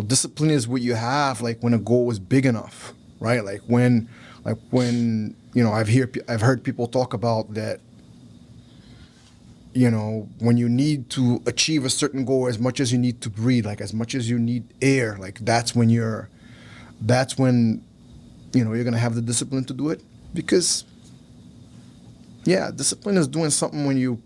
discipline is what you have, like when a goal is big enough, right? Like when I've heard people talk about that, when you need to achieve a certain goal as much as you need to breathe, like as much as you need air, like that's when you're going to have the discipline to do it. Because, discipline is doing something when you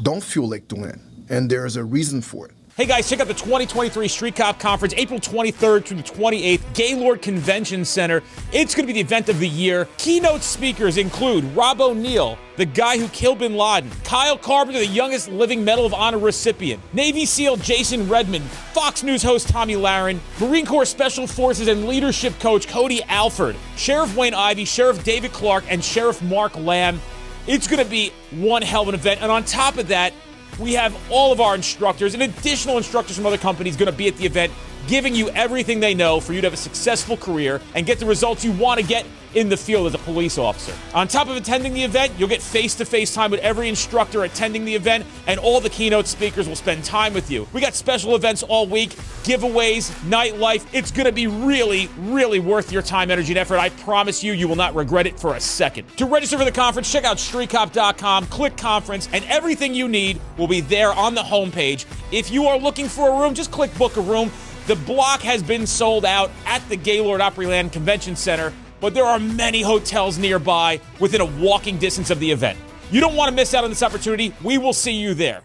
don't feel like doing it, and there's a reason for it. Hey guys, check out the 2023 Street Cop Conference, April 23rd through the 28th, Gaylord Convention Center. It's going to be the event of the year. Keynote speakers include Rob O'Neill, the guy who killed Bin Laden, Kyle Carpenter, the youngest living Medal of Honor recipient, Navy SEAL Jason Redmond, Fox News host Tommy Lahren, Marine Corps Special Forces and Leadership Coach Cody Alford, Sheriff Wayne Ivey, Sheriff David Clark, and Sheriff Mark Lamb. It's going to be one hell of an event. And on top of that, we have all of our instructors and additional instructors from other companies going to be at the event, giving you everything they know for you to have a successful career and get the results you want to get in the field as a police officer. On top of attending the event, you'll get face-to-face time with every instructor attending the event, and all the keynote speakers will spend time with you. We got special events all week, giveaways, nightlife. It's going to be really, really worth your time, energy, and effort. I promise you, you will not regret it for a second. To register for the conference, check out streetcop.com, click conference, and everything you need will be there on the homepage. If you are looking for a room, just click book a room. The block has been sold out at the Gaylord Opryland Convention Center, but there are many hotels nearby within a walking distance of the event. You don't want to miss out on this opportunity. We will see you there.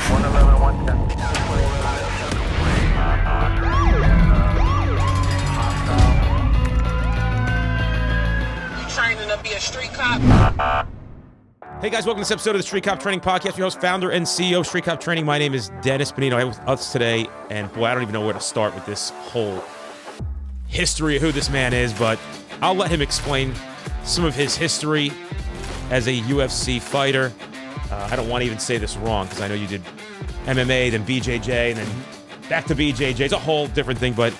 111, 110. You training to be a street cop? Hey guys, welcome to this episode of the Street Cop Training Podcast. Your host, founder, and CEO of Street Cop Training. My name is Dennis Benito. I have with us today, and boy, I don't even know where to start with this whole history of who this man is, but I'll let him explain some of his history as a UFC fighter. I don't want to even say this wrong because I know you did MMA, then BJJ, and then back to BJJ. It's a whole different thing, but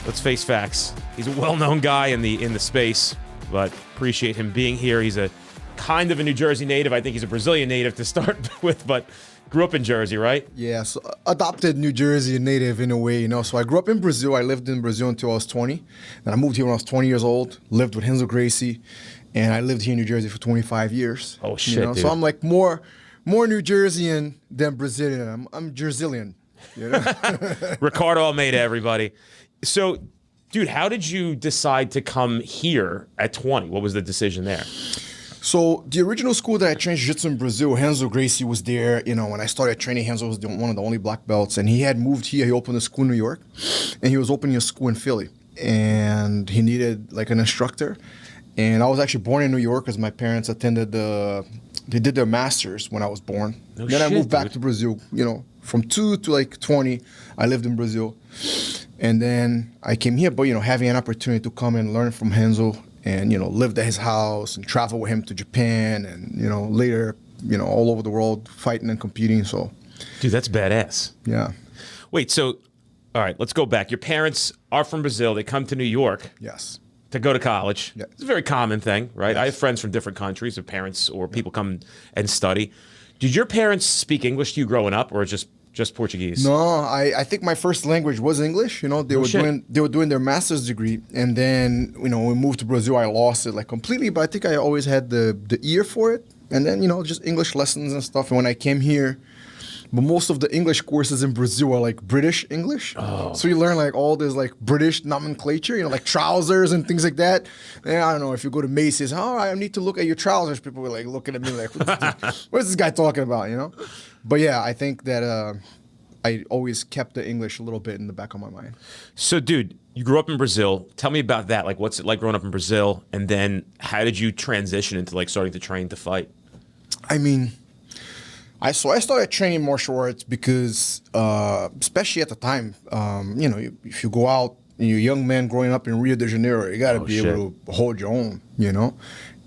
let's face facts. He's a well-known guy in the space, but appreciate him being here. He's a kind of a New Jersey native. I think he's a Brazilian native to start with, but grew up in Jersey, right? Yeah, so adopted New Jersey native in a way, So I grew up in Brazil. I lived in Brazil until I was 20. Then I moved here when I was 20 years old, lived with Renzo Gracie, and I lived here in New Jersey for 25 years. Oh, shit, dude. So I'm like more New Jerseyan than Brazilian. I'm Jersilian, Ricardo Almeida, everybody. So, dude, how did you decide to come here at 20? What was the decision there? So the original school that I trained jiu-jitsu in Brazil, Renzo Gracie was there. When I started training, Renzo was one of the only black belts, and he had moved here. He opened a school in New York, and he was opening a school in Philly, and he needed like an instructor. And I was actually born in New York because my parents attended they did their masters when I was born. Then I moved back to Brazil. From 2 to like 20, I lived in Brazil, and then I came here. But having an opportunity to come and learn from Renzo, and lived at his house and traveled with him to Japan and later all over the world fighting and competing. So, dude, that's badass. Yeah. Wait, so all right, let's go back. Your parents are from Brazil. They come to New York. Yes. To go to college. Yeah. It's a very common thing, right? Yes. I have friends from different countries, or parents or people come and study. Did your parents speak English to you growing up, or just Portuguese? No, I think my first language was English. They were doing their master's degree, and then when we moved to Brazil, I lost it like completely. But I think I always had the ear for it, and then just English lessons and stuff. And when I came here, but most of the English courses in Brazil are like British English, so you learn like all this like British nomenclature, like trousers and things like that. And I don't know if you go to Macy's, I need to look at your trousers. People were like looking at me like, what is this guy talking about? But yeah, I think that I always kept the English a little bit in the back of my mind. So, dude, you grew up in Brazil. Tell me about that. Like, what's it like growing up in Brazil? And then how did you transition into like starting to train to fight? I mean, I started training martial arts because, especially at the time, if you go out, you're a young man growing up in Rio de Janeiro, you got to be able to hold your own,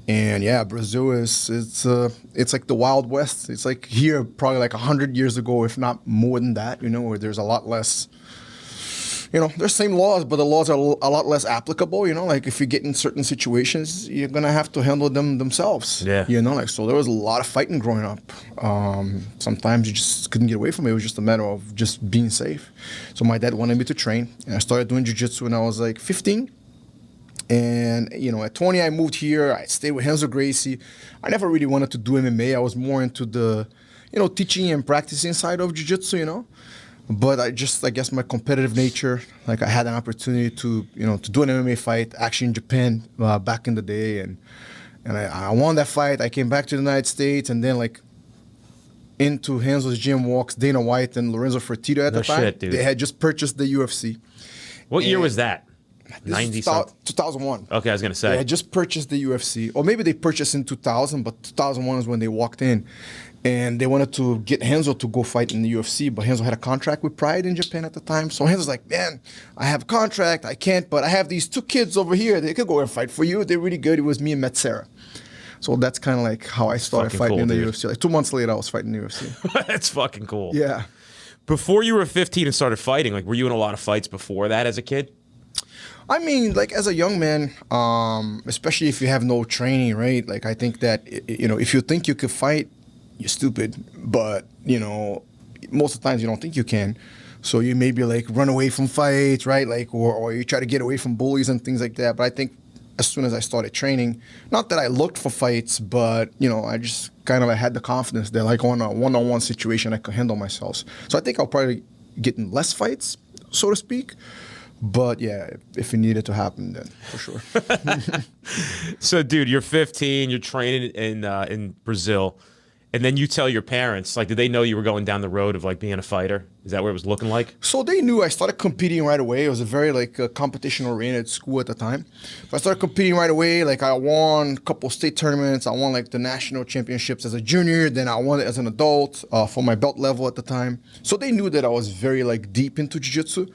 And yeah, Brazil it's like the Wild West. It's like here probably like 100 years ago, if not more than that, where there's a lot less, there's same laws, but the laws are a lot less applicable. Like if you get in certain situations, you're gonna have to handle them themselves. Yeah. So there was a lot of fighting growing up. Sometimes you just couldn't get away from it. It was just a matter of just being safe. So my dad wanted me to train, and I started doing jiu-jitsu when I was like 15. And, at 20, I moved here. I stayed with Renzo Gracie. I never really wanted to do MMA. I was more into the, teaching and practicing side of jiu-jitsu, But I guess my competitive nature, like I had an opportunity to do an MMA fight actually in Japan back in the day. And I won that fight. I came back to the United States, and then like into Renzo's gym walks Dana White and Lorenzo Fertitta at the time. Shit, dude. They had just purchased the UFC. What year was that? 90 something? 2001. Okay, I was going to say. They had just purchased the UFC. Or maybe they purchased in 2000, but 2001 is when they walked in. And they wanted to get Renzo to go fight in the UFC, but Renzo had a contract with Pride in Japan at the time. So Renzo's like, man, I have a contract, I can't, but I have these 2 kids over here. They could go and fight for you. They're really good. It was me and Metsera. So that's kind of like how I started fighting in the UFC. Like 2 months later, I was fighting in the UFC. That's fucking cool. Yeah. Before you were 15 and started fighting, like were you in a lot of fights before that as a kid? I mean, like as a young man, especially if you have no training, right? Like I think that, if you think you could fight, you're stupid. But, most of the times you don't think you can. So you maybe like run away from fights, right? Like, or you try to get away from bullies and things like that. But I think as soon as I started training, not that I looked for fights, but, I just kind of had the confidence that like on a one-on-one situation, I could handle myself. So I think I'll probably get in less fights, so to speak. But yeah, if it needed to happen, then for sure. So, dude, you're 15. You're training in Brazil, and then you tell your parents. Like, did they know you were going down the road of like being a fighter? Is that what it was looking like? So they knew. I started competing right away. It was a very competition-oriented school at the time. So I started competing right away. Like I won a couple state tournaments. I won like the national championships as a junior. Then I won it as an adult for my belt level at the time. So they knew that I was very like deep into jiu-jitsu.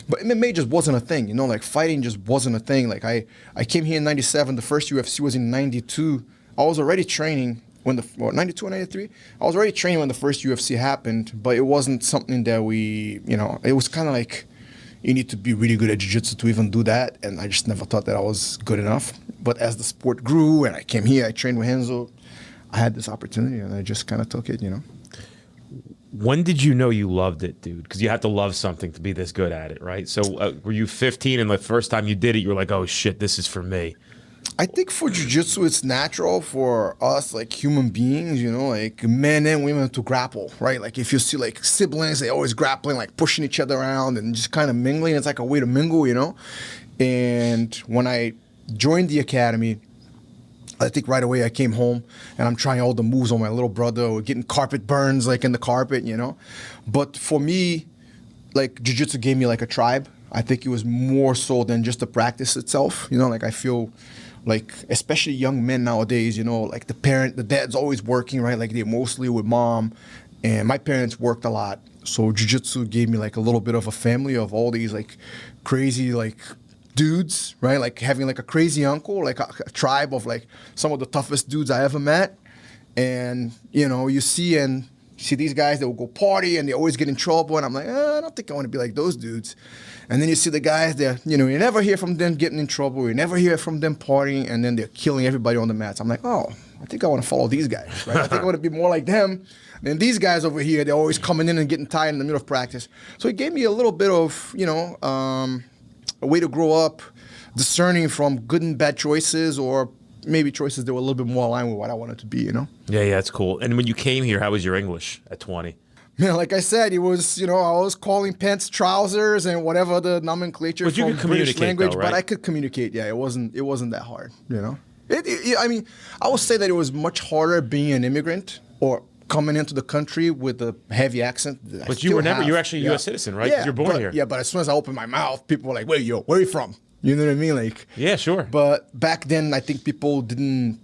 But MMA just wasn't a thing, like fighting just wasn't a thing. Like I came here in 97, the first UFC was in 92. I was already training when 92 or 93? I was already training when the first UFC happened, but it wasn't something that it was kind of like you need to be really good at jiu-jitsu to even do that. And I just never thought that I was good enough. But as the sport grew and I came here, I trained with Renzo, I had this opportunity and I just kind of took it, When did you know you loved it, dude? Because you have to love something to be this good at it, right? So were you 15 and the first time you did it, you were like, oh shit, this is for me? I think for jiu-jitsu, it's natural for us, like human beings, like men and women to grapple, right? Like if you see like siblings, they always grappling, like pushing each other around and just kind of mingling. It's like a way to mingle, And when I joined the academy, I think right away I came home and I'm trying all the moves on my little brother or getting carpet burns like in the carpet, But for me, like jiu-jitsu gave me like a tribe. I think it was more so than just the practice itself. Like I feel like, especially young men nowadays, like the dad's always working, right? Like they're mostly with mom, and my parents worked a lot. So jiu-jitsu gave me like a little bit of a family of all these like crazy like dudes, right? Like having like a crazy uncle, like a tribe of like some of the toughest dudes I ever met. And, you see these guys that will go party and they always get in trouble. And I'm like, I don't think I want to be like those dudes. And then you see the guys that, you never hear from them getting in trouble. You never hear from them partying. And then they're killing everybody on the mats. I'm like, oh, I think I want to follow these guys, right? I think I want to be more like them. And these guys over here, they're always coming in and getting tired in the middle of practice. So it gave me a little bit of, a way to grow up, discerning from good and bad choices, or maybe choices that were a little bit more aligned with what I wanted to be, Yeah, that's cool. And when you came here, how was your English at 20? Man, like I said, it was, I was calling pants trousers and whatever the nomenclature But you from could British communicate, language, though, right? but I could communicate. Yeah, it wasn't that hard, I mean, I would say that it was much harder being an immigrant or coming into the country with a heavy accent. But you were you're actually a U.S. citizen, right? Yeah, you're born here. Yeah, but as soon as I opened my mouth, people were like, wait, where are you from? You know what I mean? Like, yeah, sure. But back then, I think people didn't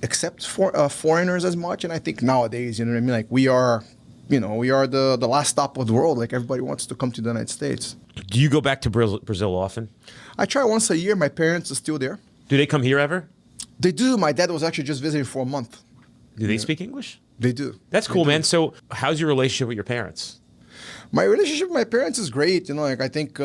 accept foreigners as much. And I think nowadays, you know what I mean? Like we are the last stop of the world. Like everybody wants to come to the United States. Do you go back to Brazil often? I try once a year. My parents are still there. Do they come here ever? They do. My dad was actually just visiting for a month. Do they speak English? They do. That's cool, man. So how's your relationship with your parents? My relationship with my parents is great. Like I think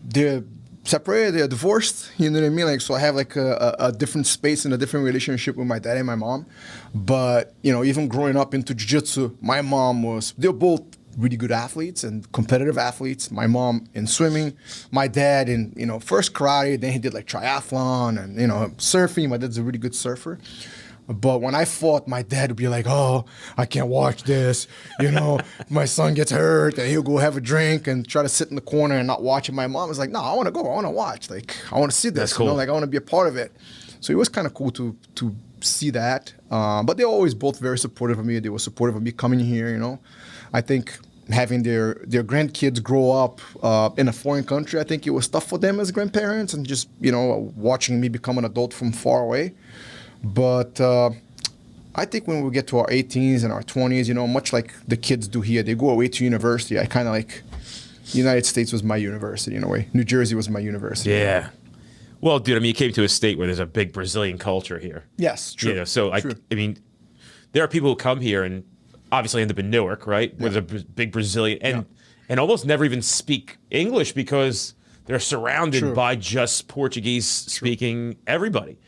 they're separated, they're divorced, you know what I mean? Like, so I have like a different space and a different relationship with my dad and my mom. But, you know, even growing up into jiu-jitsu, my mom they're both really good athletes and competitive athletes. My mom in swimming, my dad in, you know, first karate, then he did like triathlon and, you know, surfing. My dad's a really good surfer. But when I fought, my dad would be like, oh, I can't watch this. You know, my son gets hurt and he'll go have a drink and try to sit in the corner and not watch it. My mom was like, no, I want to go. I want to watch. Like, I want to see this. That's cool. You know, like, I want to be a part of it. So it was kind of cool to see that. But they're always both very supportive of me. They were supportive of me coming here, you know. I think having their grandkids grow up in a foreign country, I think it was tough for them as grandparents and just, you know, watching me become an adult from far away. But I think when we get to our 18s and our 20s, you know, much like the kids do here, they go away to university. I kind of like, the United States was my university in a way. New Jersey was my university. Yeah. Well, dude, I mean, you came to a state where there's a big Brazilian culture here. Yes, true. You know, so, true. I mean, there are people who come here and obviously end up in Newark, right? Where there's a big Brazilian, and almost never even speak English because they're surrounded by just Portuguese-speaking everybody.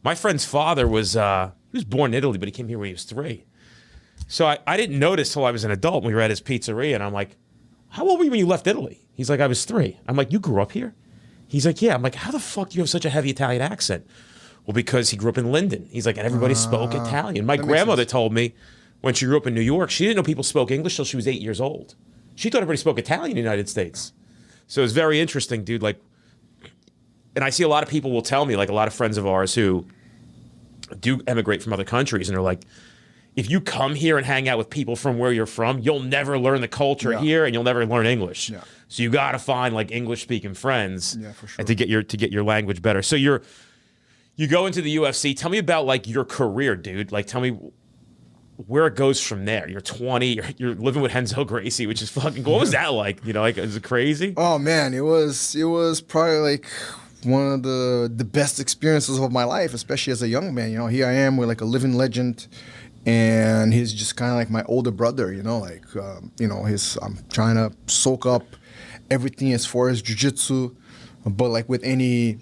My friend's father was he was born in Italy, but he came here when he was 3. So I didn't notice till I was an adult when we were at his pizzeria, and I'm like, how old were you when you left Italy? He's like, I was 3. I'm like, you grew up here? He's like, yeah. I'm like, how the fuck do you have such a heavy Italian accent? Well, because he grew up in Linden. He's like, and everybody spoke Italian. My grandmother told me when she grew up in New York, she didn't know people spoke English till she was 8 years old. She thought everybody spoke Italian in the United States. So it's very interesting, dude. Like, and I see a lot of people will tell me, like a lot of friends of ours who do emigrate from other countries, and they're like, if you come here and hang out with people from where you're from, you'll never learn the culture here, and you'll never learn English. Yeah. So you got to find like English-speaking friends, for sure. and to get your language better. So you go into the UFC. Tell me about like your career, dude. Like, tell me where it goes from there. You're 20. You're living with Renzo Gracie, which is fucking. What was that like? You know, like, is it crazy? Oh man, it was probably like one of the best experiences of my life, especially as a young man. You know, here I am with like a living legend, and he's just kind of like my older brother. You know, like you know, I'm trying to soak up everything as far as jiu-jitsu. But like with any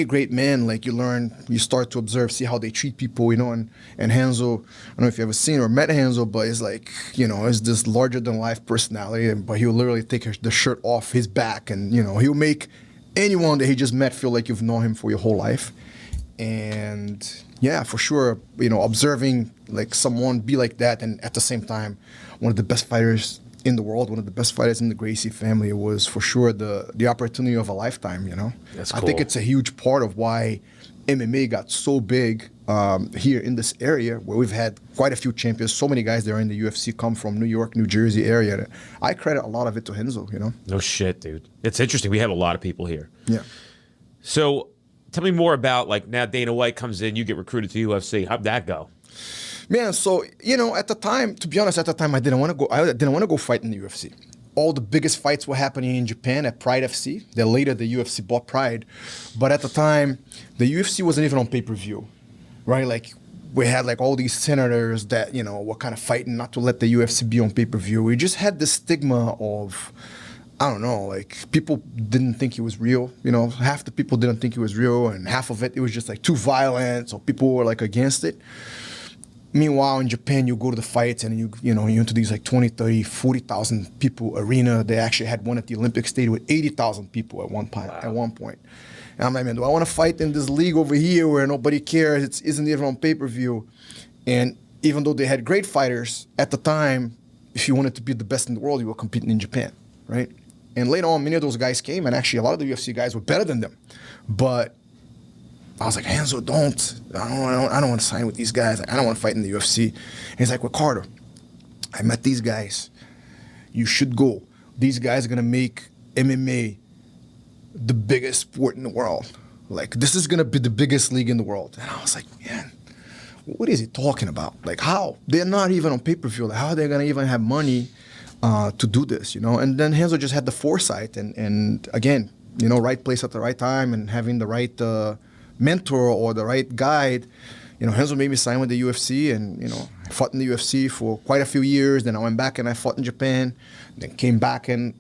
great man, like you start to observe, see how they treat people, you know. And Renzo, I don't know if you ever seen or met Renzo, but it's like, you know, it's this larger than life personality. But he'll literally take the shirt off his back, and you know, he'll make anyone that he just met feel like you've known him for your whole life. And yeah, for sure, you know, observing like someone be like that, and at the same time, one of the best fighters in the world, one of the best fighters in the Gracie family, was for sure the opportunity of a lifetime, you know? That's cool. I think it's a huge part of why MMA got so big here in this area, where we've had quite a few champions. So many guys that are in the UFC come from New York, New Jersey area. I credit a lot of it to Renzo, you know? No shit, dude. It's interesting. We have a lot of people here. Yeah. So tell me more about, like, now Dana White comes in, you get recruited to the UFC. How'd that go? Man, so, you know, at the time, to be honest, I didn't want to go fight in the UFC. All the biggest fights were happening in Japan at Pride FC. Then later the UFC bought Pride. But at the time, the UFC wasn't even on pay-per-view, right? Like, we had like all these senators that, you know, were kind of fighting not to let the UFC be on pay-per-view. We just had this stigma of, I don't know, like, people didn't think it was real. You know, half the people didn't think it was real, and half of it was just like too violent, so people were like against it. Meanwhile, in Japan, you go to the fights and you're into these like 20, 30, 40,000 people arena. They actually had one at the Olympic Stadium with 80,000 people at one point. And I'm like, man, do I want to fight in this league over here where nobody cares? It isn't even on pay-per-view. And even though they had great fighters, at the time, if you wanted to be the best in the world, you were competing in Japan, right? And later on, many of those guys came, and actually a lot of the UFC guys were better than them. But I was like, Renzo, I don't want to sign with these guys. I don't want to fight in the UFC. And he's like, Ricardo, I met these guys. You should go. These guys are going to make MMA the biggest sport in the world. Like, this is going to be the biggest league in the world. And I was like, man, what is he talking about? Like, how? They're not even on pay-per-view. Like, how are they going to even have money to do this, you know? And then Renzo just had the foresight and again, you know, right place at the right time, and having the right mentor or the right guide. You know, Renzo made me sign with the UFC, and, you know, I fought in the UFC for quite a few years. Then I went back and I fought in Japan, then came back and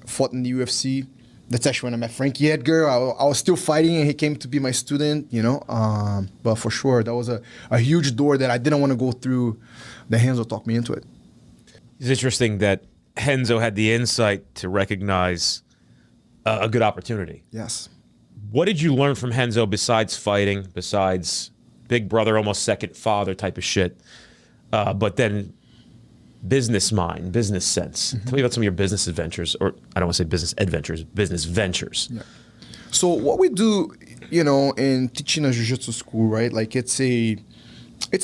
fought in the UFC. That's actually when I met Frankie Edgar. I was still fighting, and he came to be my student, you know. But for sure, that was a huge door that I didn't want to go through. The Renzo talked me into it. It's interesting that Renzo had the insight to recognize a good opportunity. Yes. What did you learn from Renzo besides fighting, besides big brother, almost second father type of shit, but then business mind, business sense? Tell me about some of your business adventures, or I don't want to say business adventures, business ventures. Yeah. So what we do, you know, in teaching a jiu-jitsu school, right? Like it's a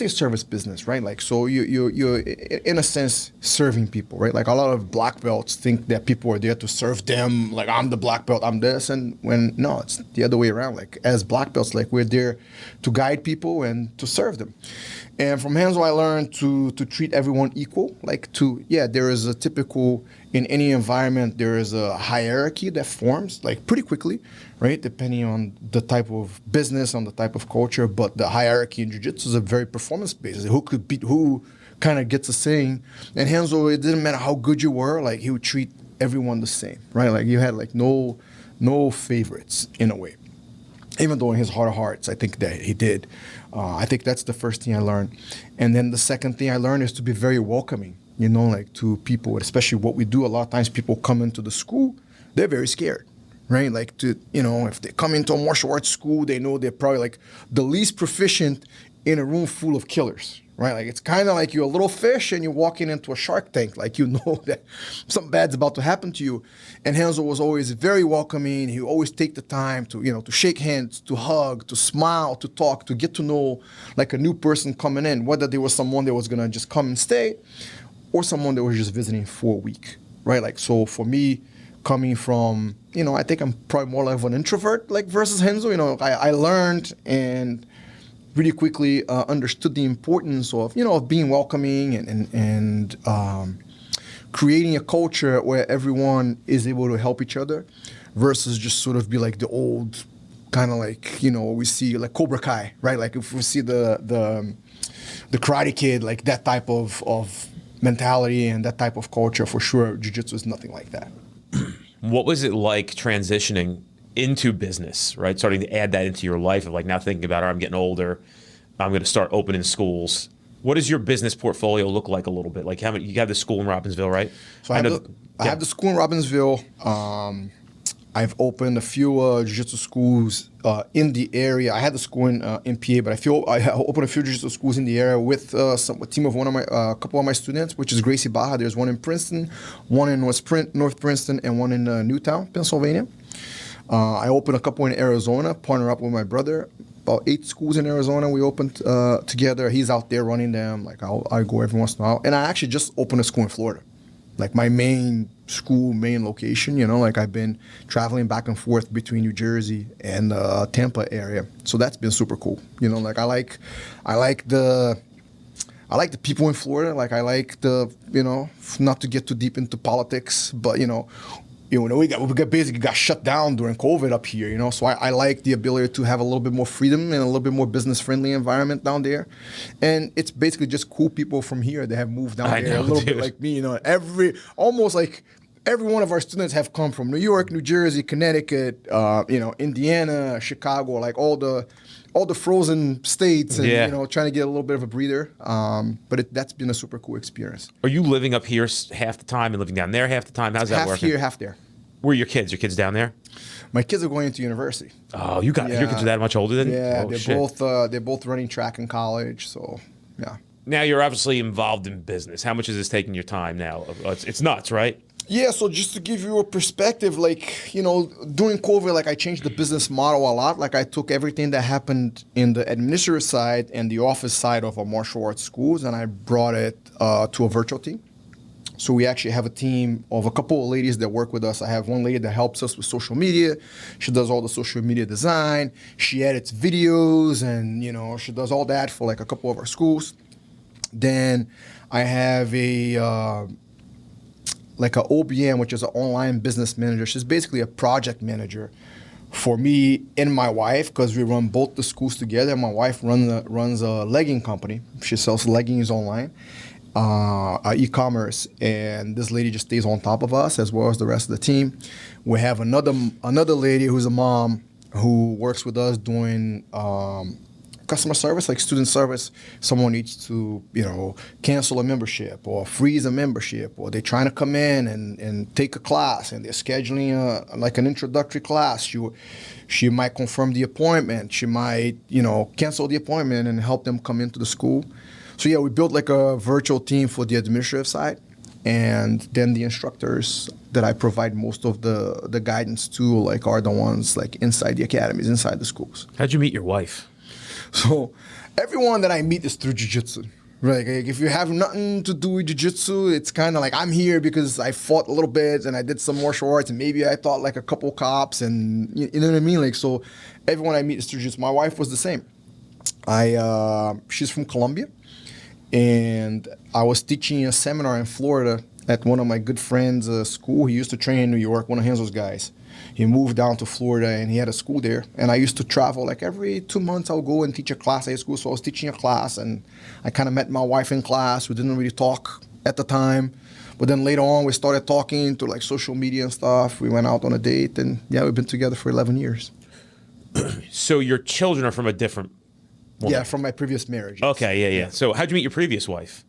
service business, right? Like, so you're in a sense serving people, right? Like a lot of black belts think that people are there to serve them. Like, I'm the black belt, I'm this. And when, no, it's the other way around. Like as black belts, like we're there to guide people and to serve them. And from Renzo, I learned to treat everyone equal. Like there is a typical, in any environment, there is a hierarchy that forms like pretty quickly, right? Depending on the type of business, on the type of culture. But the hierarchy in jiu-jitsu is a very performance-based. Who could beat who kind of gets a saying. And Renzo, it didn't matter how good you were, like he would treat everyone the same, right? Like you had like no favorites in a way. Even though in his heart of hearts, I think that he did. I think that's the first thing I learned. And then the second thing I learned is to be very welcoming, you know, like to people, especially what we do. A lot of times people come into the school, they're very scared, right? Like to, you know, if they come into a martial arts school, they know they're probably like the least proficient in a room full of killers, right? Like it's kind of like you're a little fish and you're walking into a shark tank. Like you know that something bad's about to happen to you. And Renzo was always very welcoming. He would always take the time to, you know, to shake hands, to hug, to smile, to talk, to get to know like a new person coming in, whether there was someone that was gonna just come and stay or someone that was just visiting for a week, right? Like, so for me, coming from, you know, I think I'm probably more like an introvert, like versus Renzo, you know, I learned and really quickly understood the importance of, you know, of being welcoming and creating a culture where everyone is able to help each other versus just sort of be like the old kind of like, you know, we see like Cobra Kai, right? Like if we see the Karate Kid, like that type of mentality and that type of culture, for sure, jiu-jitsu is nothing like that. What was it like transitioning into business, right? Starting to add that into your life of like now thinking about, I'm getting older, I'm going to start opening schools. What does your business portfolio look like a little bit? Like how many, you have the school in Robbinsville, right? So I have the school in Robbinsville. I've opened a few jiu-jitsu schools in the area. I had the school in PA, but I opened a few jiu-jitsu schools in the area with a team of a couple of my students, which is Gracie Baja. There's one in Princeton, one in North Princeton, and one in Newtown, Pennsylvania. I opened a couple in Arizona, partner up with my brother. About 8 schools in Arizona we opened together. He's out there running them. Like I go every once in a while. And I actually just opened a school in Florida. Like my main school, main location, you know, like I've been traveling back and forth between New Jersey and Tampa area. So that's been super cool. You know, like I like the people in Florida. Like I like the, you know, not to get too deep into politics, but you know, we basically got shut down during COVID up here, you know. So I like the ability to have a little bit more freedom and a little bit more business-friendly environment down there. And it's basically just cool people from here that have moved down there a little bit like me, you know. Almost like every one of our students have come from New York, New Jersey, Connecticut, you know, Indiana, Chicago, like all the frozen states, and you know, trying to get a little bit of a breather. But that's been a super cool experience. Are you living up here half the time and living down there half the time? How's that working? Half here, half there. Where are your kids? Your kids down there? My kids are going into university. Oh, your kids are that much older than you? Yeah, Oh, they're both running track in college. So yeah. Now you're obviously involved in business. How much is this taking your time now? It's nuts, right? Yeah, so just to give you a perspective, like, you know, during COVID, like I changed the business model a lot. Like I took everything that happened in the administrative side and the office side of our martial arts schools, and I brought it to a virtual team. So we actually have a team of a couple of ladies that work with us. I have one lady that helps us with social media. She does all the social media design. She edits videos, and, you know, she does all that for like a couple of our schools. Then I have like an OBM, which is an online business manager. She's basically a project manager for me and my wife, because we run both the schools together. My wife runs a legging company. She sells leggings online. e-commerce, and this lady just stays on top of us as well as the rest of the team. We have another lady who's a mom who works with us doing customer service, like student service. Someone needs to, cancel a membership or freeze a membership, or they're trying to come in and take a class and they're scheduling like an introductory class. She might confirm the appointment. She might, cancel the appointment and help them come into the school. So yeah, we built like a virtual team for the administrative side, and then the instructors that I provide most of the guidance to, like, are the ones like inside the academies, inside the schools. How'd you meet your wife? So everyone that I meet is through jiu-jitsu. Right? Like, if you have nothing to do with jiu-jitsu, it's kind of like I'm here because I fought a little bit and I did some martial arts and maybe I taught like a couple cops, and you know what I mean? Like, so everyone I meet is through jiu-jitsu. My wife was the same. She's from Colombia, and I was teaching a seminar in Florida at one of my good friends' school. He used to train in New York, one of Hanzo's guys. He moved down to Florida and he had a school there. And I used to travel like every 2 months. I'll go and teach a class at school. So I was teaching a class and I kind of met my wife in class. We didn't really talk at the time. But then later on, we started talking through like social media and stuff. We went out on a date, and yeah, we've been together for 11 years. So your children are from a different woman? Yeah, from my previous marriage. Yes. Okay, yeah. So how'd you meet your previous wife?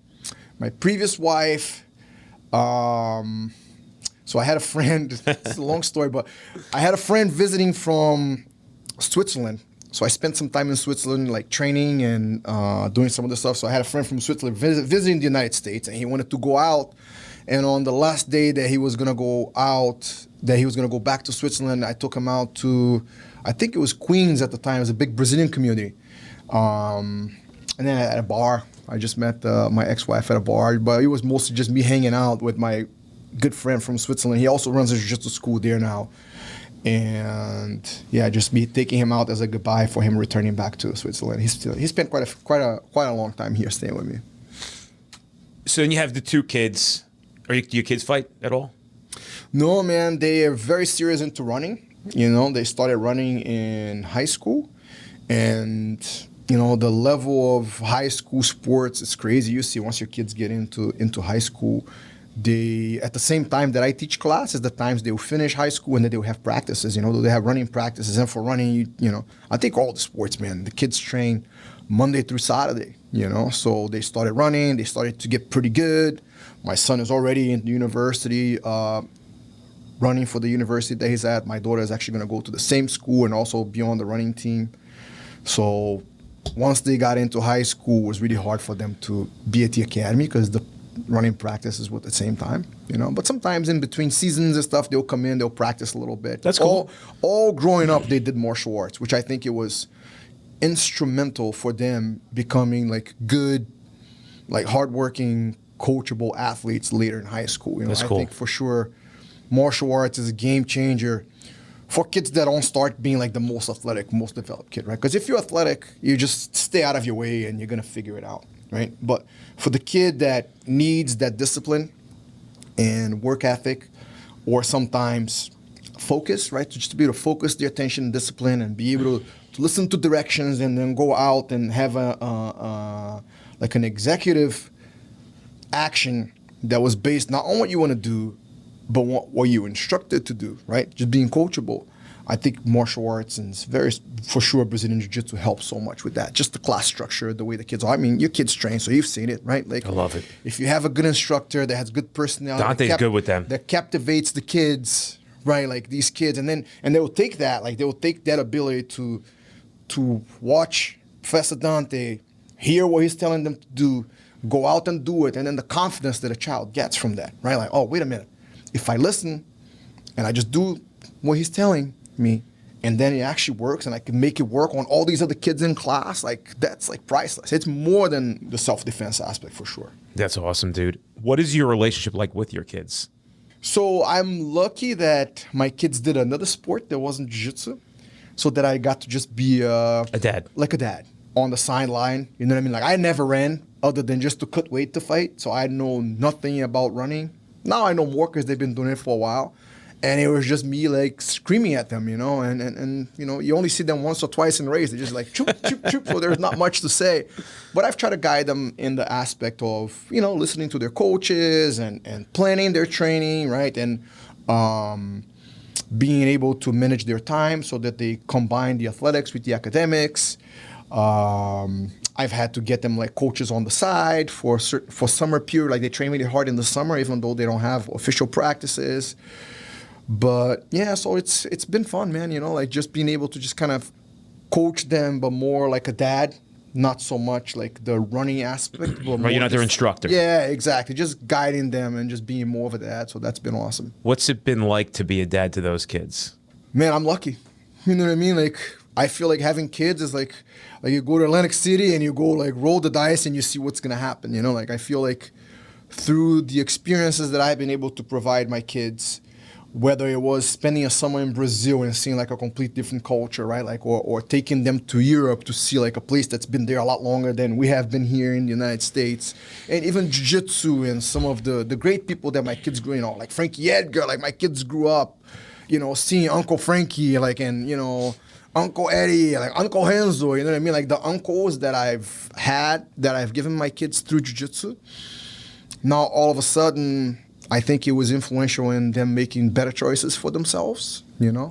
My previous wife, so I had a friend, it's a long story, but I had a friend visiting from Switzerland. So I spent some time in Switzerland, like training and doing some of the stuff. So I had a friend from Switzerland visiting the United States, and he wanted to go out. And on the last day that he was going to go out, that he was going to go back to Switzerland, I took him out to, I think it was Queens at the time. It was a big Brazilian community. And then at a bar, I just met my ex-wife at a bar, but it was mostly just me hanging out with my good friend from Switzerland. He also runs a jiu-jitsu school there now. And yeah, just me taking him out as a goodbye for him returning back to Switzerland. He spent quite a long time here staying with me. So then you have the two kids. Do your kids fight at all? No, man. They are very serious into running. They started running in high school, and the level of high school sports is crazy. You see, once your kids get into high school, they, at the same time that I teach classes, the times they will finish high school and then they will have practices. They have running practices, and for running, I think all the sports, man, the kids train Monday through Saturday. So they started running. They started to get pretty good. My son is already in the university, running for the university that he's at. My daughter is actually going to go to the same school and also be on the running team. So once they got into high school, it was really hard for them to be at the academy because the running practices were at the same time, But sometimes in between seasons and stuff, they'll come in, they'll practice a little bit. That's cool. All growing up, they did martial arts, which I think it was instrumental for them becoming like good, like hardworking, coachable athletes later in high school. That's cool. I think for sure martial arts is a game changer for kids that don't start being like the most athletic, most developed kid, right? Because if you're athletic, you just stay out of your way and you're going to figure it out, right? But for the kid that needs that discipline and work ethic, or sometimes focus, right? Just to be able to focus their attention and discipline and be able to listen to directions and then go out and have like an executive action that was based not on what you want to do, but what you were instructed to do, right? Just being coachable. I think martial arts and for sure Brazilian Jiu-Jitsu helps so much with that. Just the class structure, the way the kids are. I mean, your kids train, so you've seen it, right? Like, I love it. If you have a good instructor that has good personality, Dante's good with them. That captivates the kids, right? Like these kids, and they will take that, like they will take that ability to watch Professor Dante, hear what he's telling them to do, go out and do it, and then the confidence that a child gets from that, right? Like, oh, wait a minute. If I listen and I just do what he's telling me, and then it actually works, and I can make it work on all these other kids in class, like that's like priceless. It's more than the self-defense aspect for sure. That's awesome, dude. What is your relationship like with your kids? So I'm lucky that my kids did another sport that wasn't jiu-jitsu, so that I got to just be a dad. Like a dad on the sideline. You know what I mean? Like I never ran other than just to cut weight to fight, so I know nothing about running. Now I know more because they've been doing it for a while. And it was just me like screaming at them, and you know, you only see them once or twice in a race. They're just like choop, choop, choop. So there's not much to say. But I've tried to guide them in the aspect of, listening to their coaches and planning their training, right? And being able to manage their time so that they combine the athletics with the academics. I've had to get them like coaches on the side for summer period. Like they train really hard in the summer, even though they don't have official practices. But yeah, so it's been fun, man. Like just being able to just kind of coach them, but more like a dad, not so much like the running aspect. But right, you're not their instructor. Yeah, exactly. Just guiding them and just being more of a dad. So that's been awesome. What's it been like to be a dad to those kids? Man, I'm lucky. You know what I mean? Like I feel like having kids is like you go to Atlantic City and you go like roll the dice and you see what's gonna happen. Like I feel like through the experiences that I've been able to provide my kids, whether it was spending a summer in Brazil and seeing like a complete different culture, right? Like, or taking them to Europe to see like a place that's been there a lot longer than we have been here in the United States. And even jiu-jitsu and some of the great people that my kids grew, like Frankie Edgar, like my kids grew up, seeing Uncle Frankie, like, and, Uncle Eddie, like Uncle Renzo, you know what I mean? Like the uncles that I've had, that I've given my kids through jiu-jitsu. Now, all of a sudden, I think it was influential in them making better choices for themselves,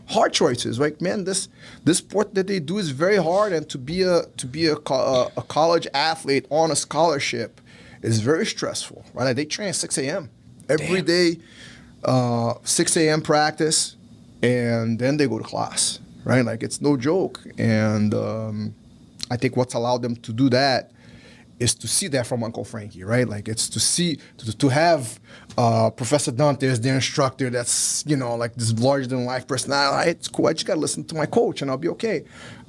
hard choices. Like, man, this sport that they do is very hard, and to be a college athlete on a scholarship is very stressful, right? Like, they train at 6 a.m. every day, 6 a.m. practice, and then they go to class, right? Like, it's no joke. And I think what's allowed them to do that is to see that from Uncle Frankie, right? Like it's to have Professor Dante as their instructor that's, like this larger than life personality. It's cool. I just got to listen to my coach and I'll be okay.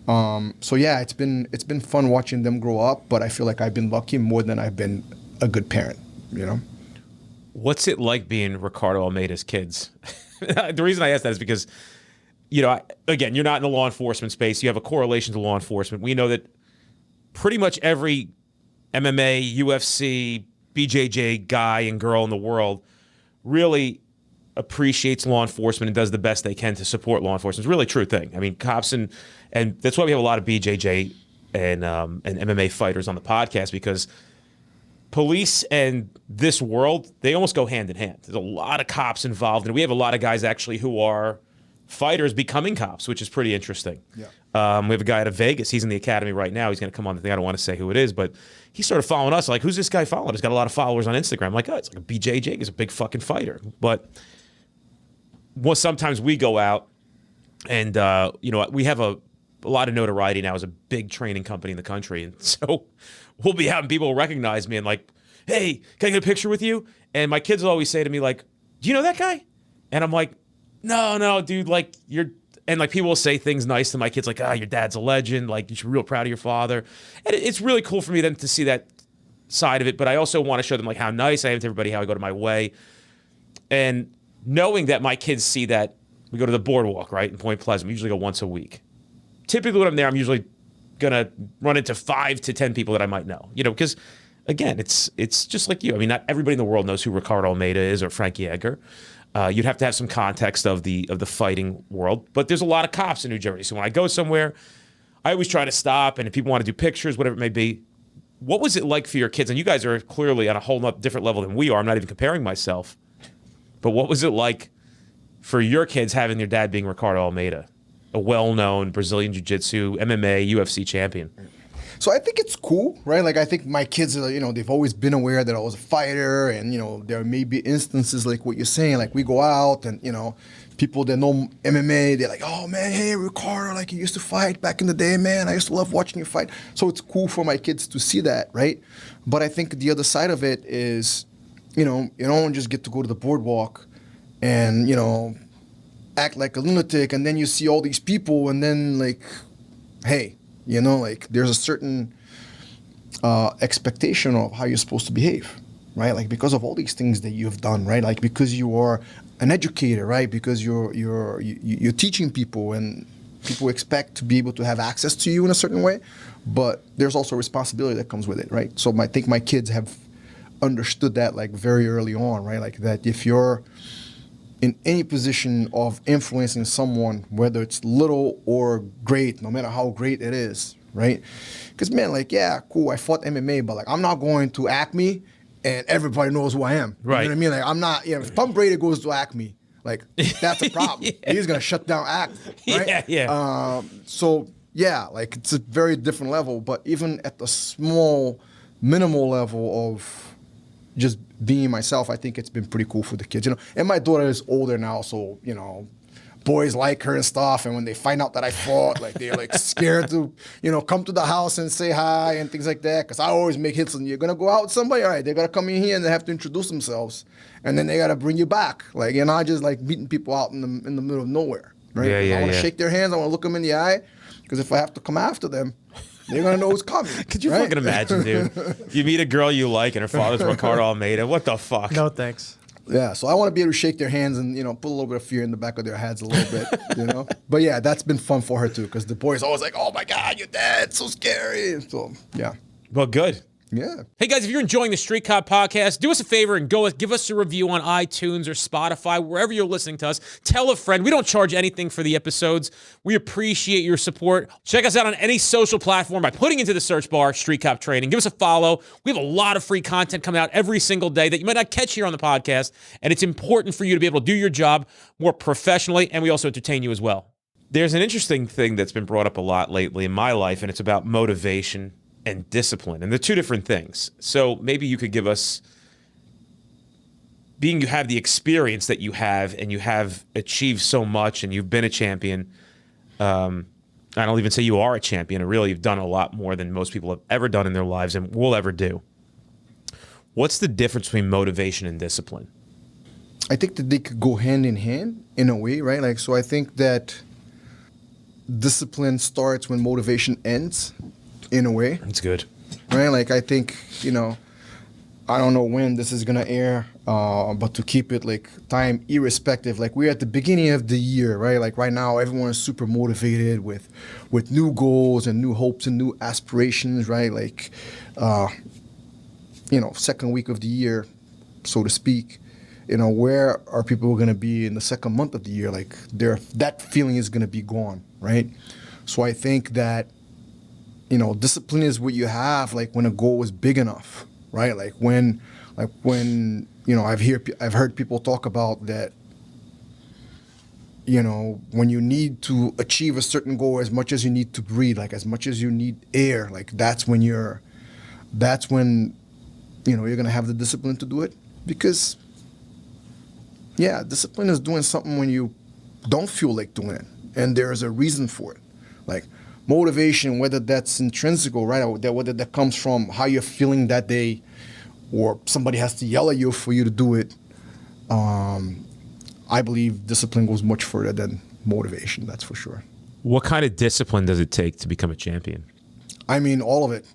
So yeah, it's been fun watching them grow up, but I feel like I've been lucky more than I've been a good parent, What's it like being Ricardo Almeida's kids? The reason I ask that is because, again, you're not in the law enforcement space. You have a correlation to law enforcement. We know that pretty much every MMA, UFC, BJJ guy and girl in the world really appreciates law enforcement and does the best they can to support law enforcement. It's really a true thing. I mean, cops and that's why we have a lot of BJJ and MMA fighters on the podcast, because police and this world, they almost go hand in hand. There's a lot of cops involved, and we have a lot of guys actually who are fighters becoming cops, which is pretty interesting. Yeah. We have a guy out of Vegas. He's in the academy right now. He's going to come on the thing. I don't want to say who it is, but he started following us. Like, who's this guy following? He's got a lot of followers on Instagram. I'm like, oh, it's like a BJJ. He's a big fucking fighter. But sometimes we go out and, we have a lot of notoriety now as a big training company in the country. And so we'll be out and people will recognize me and like, hey, can I get a picture with you? And my kids will always say to me like, do you know that guy? And I'm like, no, dude, like you're, and like people will say things nice to my kids like, your dad's a legend, like you should be real proud of your father. And it's really cool for me then to see that side of it, but I also want to show them like how nice I am to everybody, how I go to my way. And knowing that my kids see that, we go to the boardwalk, right, in Point Pleasant. We usually go once a week. Typically when I'm there, I'm usually gonna run into 5 to 10 people that I might know, because again, it's just like you. I mean, not everybody in the world knows who Ricardo Almeida is or Frankie Edgar. You'd have to have some context of the fighting world, but there's a lot of cops in New Jersey. So when I go somewhere, I always try to stop, and if people want to do pictures, whatever it may be. What was it like for your kids? And you guys are clearly on a whole different level than we are. I'm not even comparing myself. But what was it like for your kids having their dad being Ricardo Almeida, a well-known Brazilian Jiu-Jitsu, MMA, UFC champion? So I think it's cool, right? Like I think my kids, they've always been aware that I was a fighter, and there may be instances like what you're saying, like we go out and people that know MMA, they're like, oh man, hey Ricardo, like you used to fight back in the day, man. I used to love watching you fight. So it's cool for my kids to see that, right? But I think the other side of it is, you don't just get to go to the boardwalk and act like a lunatic, and then you see all these people, and then like, hey. Like there's a certain expectation of how you're supposed to behave, right? Like because of all these things that you've done, right? Like because you are an educator, right? Because you're teaching people, and people expect to be able to have access to you in a certain way, but there's also a responsibility that comes with it, right? So I think my kids have understood that like very early on, right? Like that if you're in any position of influencing someone, whether it's little or great, no matter how great it is, right? Because, man, like, yeah, cool, I fought MMA, but, like, I'm not going to Acme and everybody knows who I am. Right. You know what I mean? Like, I'm not, you know, if Tom Brady goes to Acme, like, that's a problem. He's going to shut down Acme, right? Yeah. So, yeah, like, it's a very different level, but even at the small, minimal level of just being myself, I think it's been pretty cool for the kids, you know. And my daughter is older now, so, you know, boys like her and stuff. And when they find out that I fought, like, they're like scared to, you know, come to the house and say hi and things like that. Because I always make hits and you're gonna go out with somebody, all right, they gotta come in here and they have to introduce themselves, and then they gotta bring you back. Like, you're not just like meeting people out in the middle of nowhere, right? Yeah, I want to shake their hands. I want to look them in the eye, because if I have to come after them, they're gonna know who's coming. Could you right? fucking imagine, dude? You meet a girl you like and her father's Ricardo Almeida. What the fuck? No thanks. Yeah, so I want to be able to shake their hands and, you know, put a little bit of fear in the back of their heads a little bit, you know? But yeah, that's been fun for her too, because the boys always like, oh my God, you're dead, so scary. So, yeah. Well, good. Yeah. Hey guys, if you're enjoying the Street Cop podcast, do us a favor and give us a review on iTunes or Spotify, wherever you're listening to us. Tell a friend. We don't charge anything for the episodes. We appreciate your support. Check us out on any social platform by putting into the search bar Street Cop Training. Give us a follow. We have a lot of free content coming out every single day that you might not catch here on the podcast, and it's important for you to be able to do your job more professionally, and we also entertain you as well. There's an interesting thing that's been brought up a lot lately in my life, and it's about motivation and discipline, and they're two different things. So maybe you could give us, being you have the experience that you have and you have achieved so much and you've been a champion, I don't even say you are a champion, really you've done a lot more than most people have ever done in their lives and will ever do. What's the difference between motivation and discipline? I think that they could go hand in hand in a way, right? Like, so I think that discipline starts when motivation ends, in a way. That's good. Right? Like, I think, you know, I don't know when this is going to air, but to keep it, like, time irrespective, like, we're at the beginning of the year, right? Like, right now, everyone is super motivated with new goals and new hopes and new aspirations, right? Like, you know, second week of the year, so to speak. You know, where are people going to be in the second month of the year? Like, that feeling is going to be gone, right? So I think that, you know, discipline is what you have, like, when a goal is big enough, right? Like when, you know, I've heard people talk about that, you know, when you need to achieve a certain goal as much as you need to breathe, like as much as you need air, like that's when, you know, you're going to have the discipline to do it. Because, yeah, discipline is doing something when you don't feel like doing it. And there's a reason for it. Like, motivation, whether that's intrinsic, right, or whether that comes from how you're feeling that day, or somebody has to yell at you for you to do it. I believe discipline goes much further than motivation. That's for sure. What kind of discipline does it take to become a champion? I mean, all of it,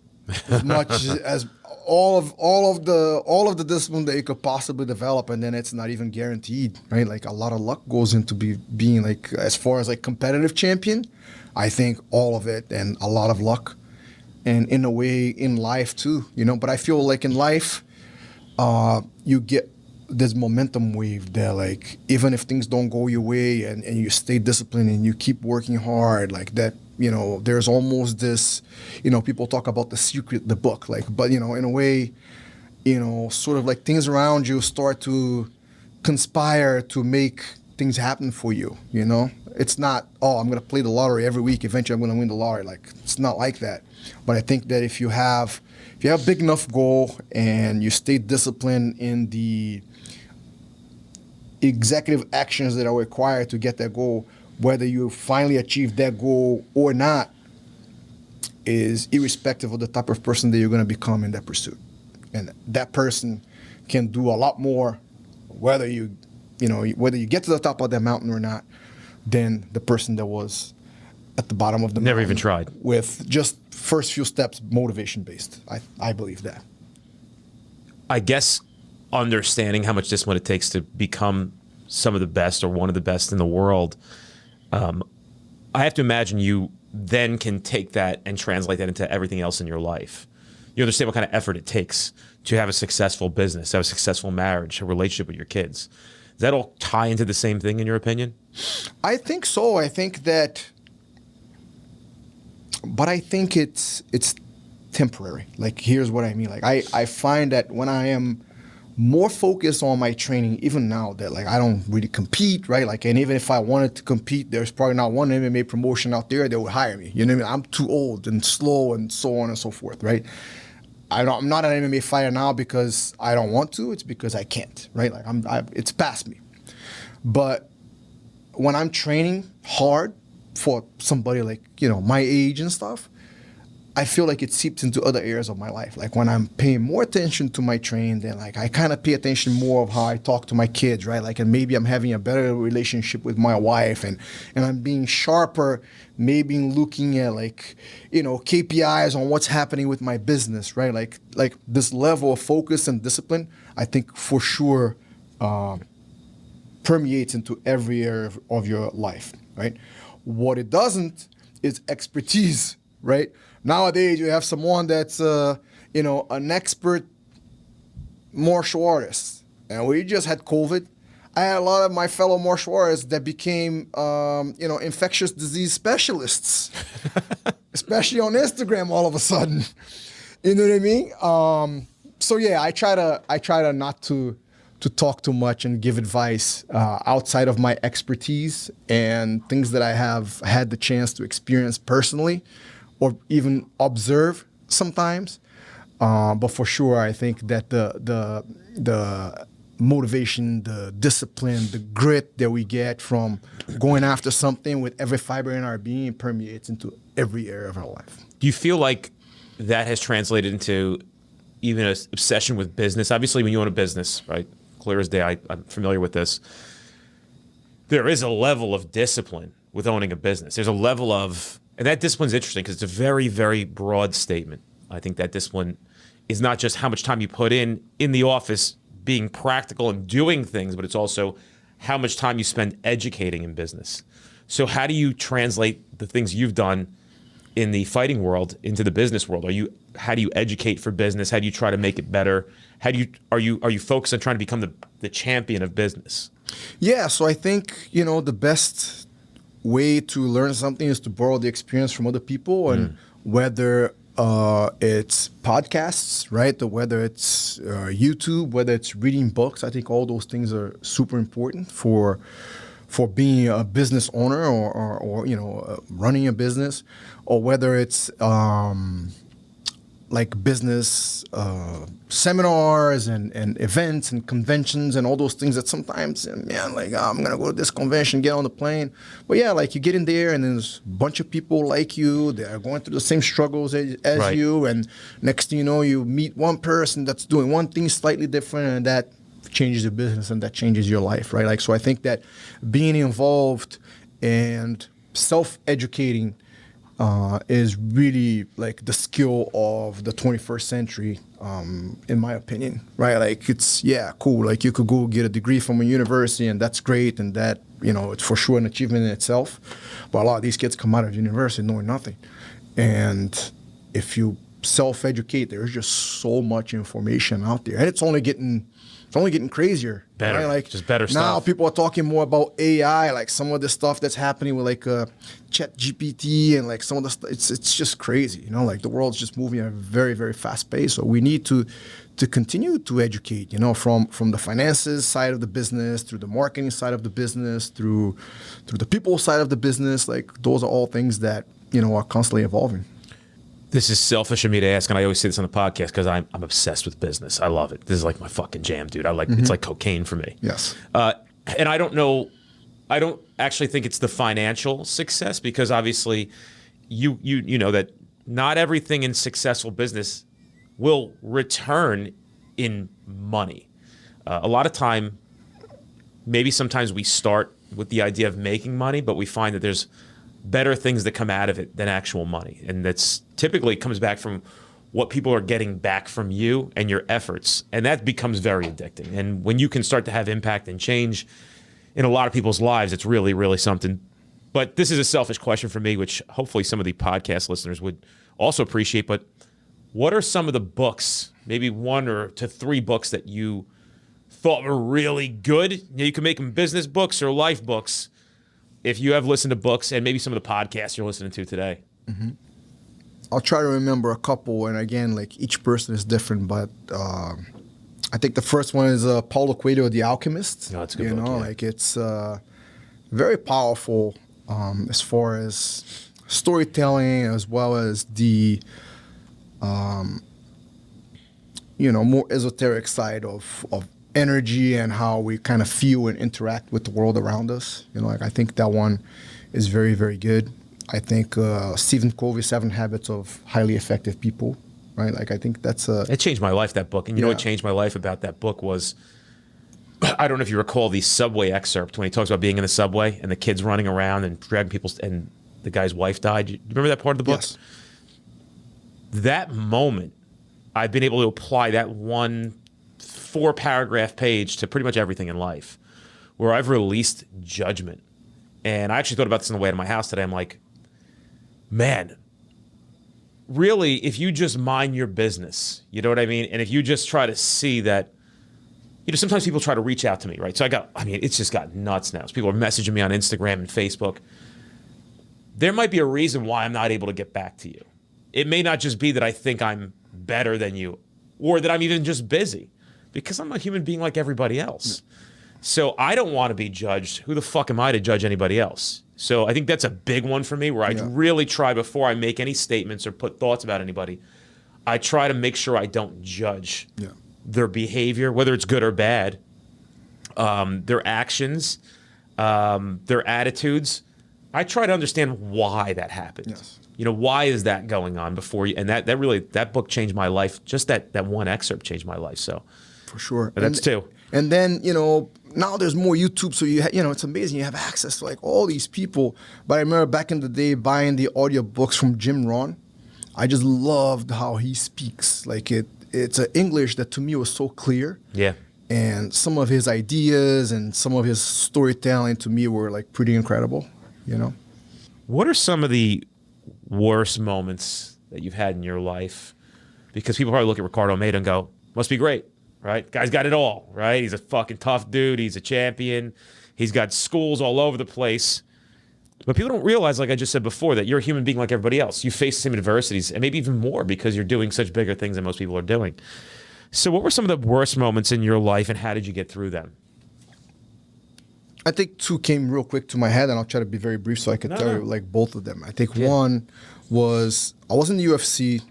as much as all of the discipline that you could possibly develop, and then it's not even guaranteed, right? Like, a lot of luck goes into being like, as far as like competitive champion. I think all of it, and a lot of luck, and in a way in life too, you know. But I feel like in life, you get this momentum wave that, like, even if things don't go your way and you stay disciplined and you keep working hard, like that, you know, there's almost this, you know, people talk about the secret, the book, like, but, you know, in a way, you know, sort of like things around you start to conspire to make things happen for you, you know? It's not, oh, I'm going to play the lottery every week, eventually I'm going to win the lottery. Like, it's not like that. But I think that if you have a big enough goal and you stay disciplined in the executive actions that are required to get that goal, whether you finally achieve that goal or not, is irrespective of the type of person that you're going to become in that pursuit. And that person can do a lot more, whether you get to the top of that mountain or not, than the person that was at the bottom of the Never mountain. even tried. With just first few steps, motivation based. I believe that. I guess understanding how much discipline it takes to become some of the best or one of the best in the world, I have to imagine you then can take that and translate that into everything else in your life. You understand what kind of effort it takes to have a successful business, to have a successful marriage, a relationship with your kids. Does that all tie into the same thing in your opinion? I think so. I think that, but I think it's temporary. Like, here's what I mean. Like, I find that when I am more focused on my training, even now that like I don't really compete, right? Like, and even if I wanted to compete, there's probably not one MMA promotion out there that would hire me. You know what I mean? I'm too old and slow and so on and so forth, right? I'm not an MMA fighter now because I don't want to. It's because I can't, right? Like it's past me. But when I'm training hard for somebody like, you know, my age and stuff, I feel like it seeps into other areas of my life. Like when I'm paying more attention to my training, then like I kind of pay attention more of how I talk to my kids, right? Like, and maybe I'm having a better relationship with my wife, and I'm being sharper, maybe looking at like, you know, KPIs on what's happening with my business, right? Like this level of focus and discipline, I think for sure permeates into every area of your life, right? What it doesn't is expertise, right? Nowadays, you have someone that's, you know, an expert martial artist. And we just had COVID. I had a lot of my fellow martial artists that became, you know, infectious disease specialists, especially on Instagram all of a sudden. You know what I mean? So, yeah, I try to not to talk too much and give advice outside of my expertise and things that I have had the chance to experience personally, or even observe sometimes, but for sure, I think that the motivation, the discipline, the grit that we get from going after something with every fiber in our being permeates into every area of our life. Do you feel like that has translated into even an obsession with business? Obviously, when you own a business, right, clear as day, I'm familiar with this. There is a level of discipline with owning a business. There's a level of, and that discipline's interesting because it's a very, very broad statement. I think that discipline is not just how much time you put in the office being practical and doing things, but it's also how much time you spend educating in business. So how do you translate the things you've done in the fighting world into the business world? How do you educate for business? How do you try to make it better? Are you focused on trying to become the champion of business? Yeah, so I think, you know, the best way to learn something is to borrow the experience from other people, and whether it's podcasts, right, or whether it's YouTube, whether it's reading books. I think all those things are super important for being a business owner or you know, running a business, or whether it's like business seminars and events and conventions and all those things that sometimes, man, like, oh, I'm going to go to this convention, get on the plane. But yeah, like you get in there and there's a bunch of people like you. They are going through the same struggles as right. you. And next thing you know, you meet one person that's doing one thing slightly different, and that changes your business and that changes your life, right? Like, so I think that being involved and self-educating is really like the skill of the 21st century, in my opinion, right? Like, it's, yeah, cool. Like, you could go get a degree from a university, and that's great, and that, you know, it's for sure an achievement in itself. But a lot of these kids come out of university knowing nothing. And if you self-educate, there's just so much information out there, and it's only getting crazier. Better, right? Like, just better stuff. Now people are talking more about AI, like some of the stuff that's happening with like Chat GPT and like some of the stuff. It's just crazy, you know. Like, the world's just moving at a very, very fast pace. So we need to continue to educate, you know, from the finances side of the business, through the marketing side of the business, through the people side of the business. Like, those are all things that, you know, are constantly evolving. This is selfish of me to ask, and I always say this on the podcast because I'm obsessed with business. I love it. This is like my fucking jam, dude. It's like cocaine for me. Yes. And I don't actually think it's the financial success, because obviously you know that not everything in successful business will return in money. A lot of time, maybe sometimes we start with the idea of making money, but we find that there's better things that come out of it than actual money. And that's typically comes back from what people are getting back from you and your efforts. And that becomes very addicting. And when you can start to have impact and change in a lot of people's lives, it's really, really something. But this is a selfish question for me, which hopefully some of the podcast listeners would also appreciate. But what are some of the books, maybe 1 or 3 books that you thought were really good. You know, you can make them business books or life books if you have listened to books and maybe some of the podcasts you're listening to today. Mm-hmm. I'll try to remember a couple, and again, like each person is different, but I think the first one is Paulo Coelho, The Alchemist. Oh, that's a good book, yeah. Like it's very powerful as far as storytelling, as well as the more esoteric side of energy and how we kind of feel and interact with the world around us. Like I think that one is very, very good. I think Stephen Covey's 7 Habits of Highly Effective People, right? Like I think that's It changed my life, that book. And you know what changed my life about that book was, I don't know if you recall the subway excerpt when he talks about being in the subway and the kids running around and dragging people, and the guy's wife died. Do you remember that part of the book? Yes. That moment, I've been able to apply that one 4-paragraph page to pretty much everything in life, where I've released judgment. And I actually thought about this on the way to my house today. I'm like, man, really, if you just mind your business, you know what I mean? And if you just try to see that, sometimes people try to reach out to me, right? So it's just got nuts now. So people are messaging me on Instagram and Facebook. There might be a reason why I'm not able to get back to you. It may not just be that I think I'm better than you, or that I'm even just busy, because I'm a human being like everybody else. So I don't want to be judged. Who the fuck am I to judge anybody else? So I think that's a big one for me, where I really try, before I make any statements or put thoughts about anybody, I try to make sure I don't judge their behavior, whether it's good or bad, their actions, their attitudes. I try to understand why that happened. Yes. Why is that going on before you? And that book changed my life. Just that one excerpt changed my life. So for sure. But that's 2. And then, now there's more YouTube, so it's amazing. You have access to like all these people. But I remember back in the day buying the audiobooks from Jim Rohn. I just loved how he speaks. Like it's an English that to me was so clear. Yeah. And some of his ideas and some of his storytelling to me were like pretty incredible, What are some of the worst moments that you've had in your life? Because people probably look at Ricardo Almeida and go, must be great. Right? Guy's got it all, right? He's a fucking tough dude. He's a champion. He's got schools all over the place. But people don't realize, like I just said before, that you're a human being like everybody else. You face the same adversities, and maybe even more, because you're doing such bigger things than most people are doing. So what were some of the worst moments in your life, and how did you get through them? I think 2 came real quick to my head, and I'll try to be very brief so I can tell you like both of them. I think one was I was in the UFC,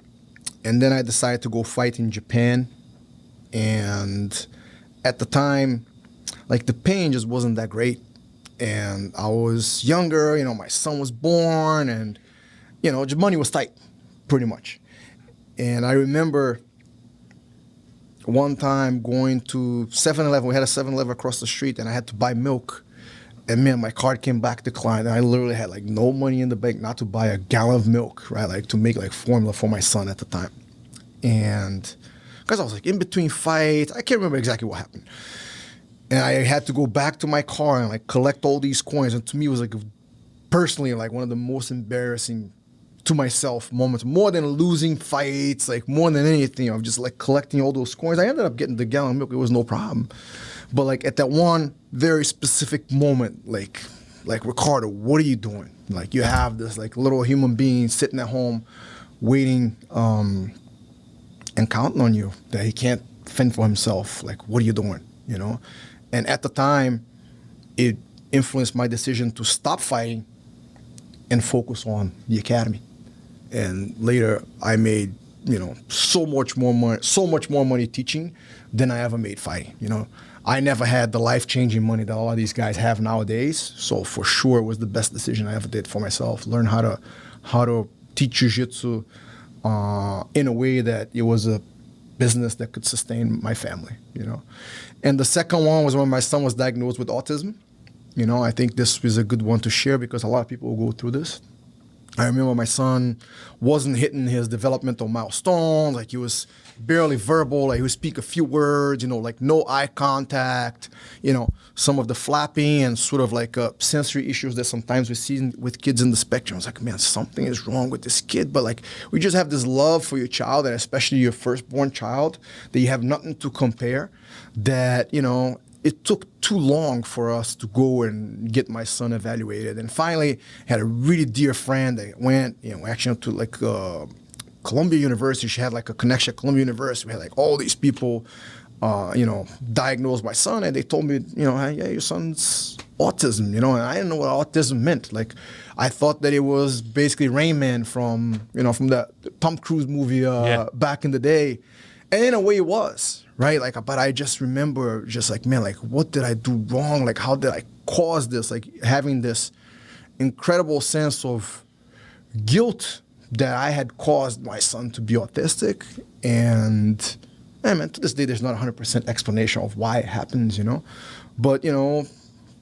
and then I decided to go fight in Japan. And at the time, like the pain just wasn't that great. And I was younger, my son was born, and, money was tight, pretty much. And I remember one time going to 7-Eleven. We had a 7-Eleven across the street, and I had to buy milk. And man, my card came back declined. And I literally had like no money in the bank not to buy a gallon of milk, right? Like to make like formula for my son at the time. And because I was like in between fights. I can't remember exactly what happened. And I had to go back to my car and like collect all these coins. And to me, it was like personally like one of the most embarrassing to myself moments, more than losing fights, like more than anything. I'm just like collecting all those coins. I ended up getting the gallon of milk. It was no problem. But like at that one very specific moment, like Ricardo, what are you doing? Like you have this like little human being sitting at home waiting, and counting on you that he can't fend for himself. Like, what are you doing? And at the time, it influenced my decision to stop fighting and focus on the academy. And later, I made so much more money teaching than I ever made fighting. I never had the life-changing money that a lot of these guys have nowadays. So for sure, it was the best decision I ever did for myself. Learn how to teach jiu-jitsu in a way that it was a business that could sustain my family, And the second one was when my son was diagnosed with autism. I think this was a good one to share because a lot of people will go through this. I remember my son wasn't hitting his developmental milestones. Like he was barely verbal. Like he would speak a few words, like no eye contact, some of the flapping and sort of like sensory issues that sometimes we see with kids in the spectrum. I was like, man, something is wrong with this kid. But like, we just have this love for your child, and especially your firstborn child, that you have nothing to compare, that, it took too long for us to go and get my son evaluated. And finally, had a really dear friend that went, actually to like Columbia University. She had like a connection at Columbia University. We had like all these people, diagnosed my son, and they told me, hey, yeah, your son's autism, and I didn't know what autism meant. Like, I thought that it was basically Rain Man from the Tom Cruise movie back in the day. And in a way it was, right? Like, but I just remember just like, man, like, what did I do wrong? Like, how did I cause this? Like, having this incredible sense of guilt that I had caused my son to be autistic. And, man, to this day, there's not 100% explanation of why it happens, But,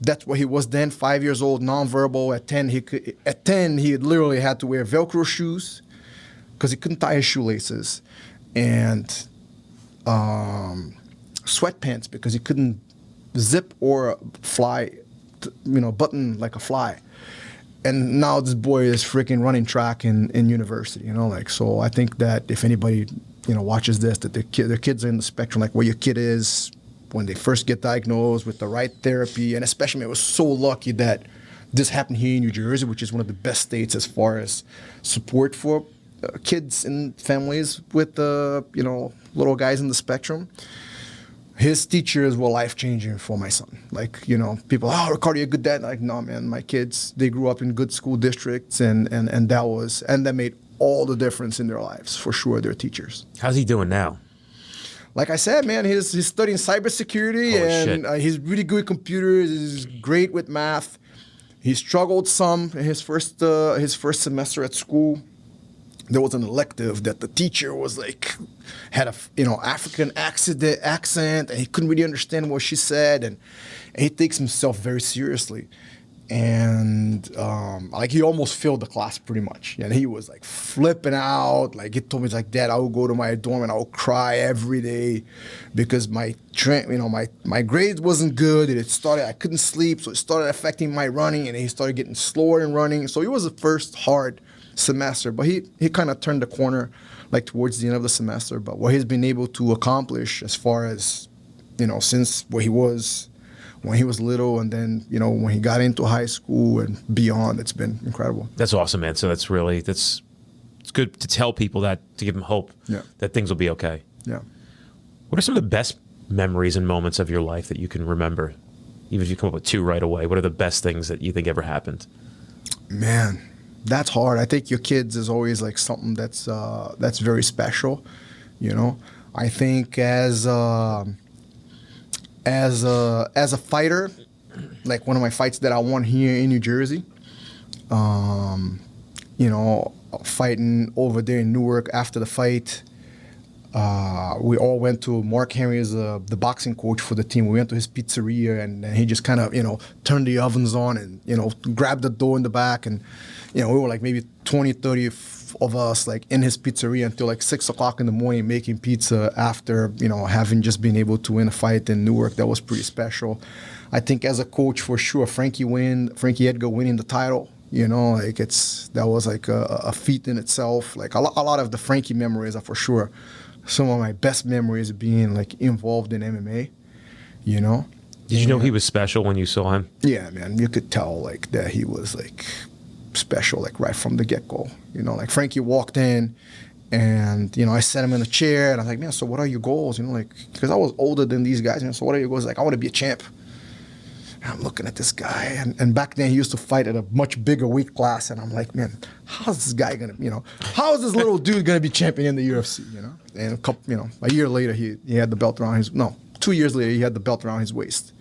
that's what he was then, 5 years old, nonverbal. At 10, he literally had to wear Velcro shoes because he couldn't tie his shoelaces. And sweatpants because he couldn't zip or fly, button like a fly. And now this boy is freaking running track in university, so I think that if anybody, watches this, that their kids are in the spectrum, like where your kid is when they first get diagnosed with the right therapy. And especially, I was so lucky that this happened here in New Jersey, which is one of the best states as far as support for kids and families with little guys in the spectrum. His teachers were life-changing for my son. Like, people, oh, Ricardo, you're a good dad. Like, no, man, my kids, they grew up in good school districts, and that made all the difference in their lives, for sure, their teachers. How's he doing now? Like I said, man, he's studying cybersecurity, and he's really good at computers. He's great with math. He struggled some in his first semester at school. There was an elective that the teacher was like, had a African accent, and he couldn't really understand what she said, and he takes himself very seriously, and like he almost failed the class pretty much, and he was like flipping out. Like he told me, like, Dad, I would go to my dorm and I would cry every day because my grades wasn't good, and I couldn't sleep, so it started affecting my running, and he started getting slower in running. So it was the first hard semester, but he kind of turned the corner like towards the end of the semester. But what he's been able to accomplish as far as since where he was when he was little, and then when he got into high school and beyond, it's been incredible. That's awesome, man. So it's good to tell people that, to give them hope that things will be okay. Yeah. What are some of the best memories and moments of your life that you can remember? Even if you come up with two right away, what are the best things that you think ever happened? Man, that's hard. I think your kids is always like something that's very special. I think as a fighter, like one of my fights that I won here in New Jersey, fighting over there in Newark after the fight, we all went to Mark Henry's, the boxing coach for the team. We went to his pizzeria, and he just kind of, turned the ovens on and, grabbed the door in the back. And, we were like maybe 20, 30 of us like in his pizzeria until like 6 o'clock in the morning making pizza after, having just been able to win a fight in Newark. That was pretty special. I think as a coach, for sure, Frankie Edgar winning the title, that was like a feat in itself. Like a lot of the Frankie memories are for sure some of my best memories being like involved in MMA, Did you know he was special when you saw him? Yeah, man, you could tell like that he was like special, like right from the get-go. Like Frankie walked in, and I sat him in a chair, and I was like, man, so what are your goals? Because I was older than these guys. So what are your goals? Like, I want to be a champ. And I'm looking at this guy, and back then he used to fight at a much bigger weight class, and I'm like, man, how's this guy gonna, how is this little dude gonna be champion in the UFC? And a year later he had the belt around 2 years later he had the belt around his waist.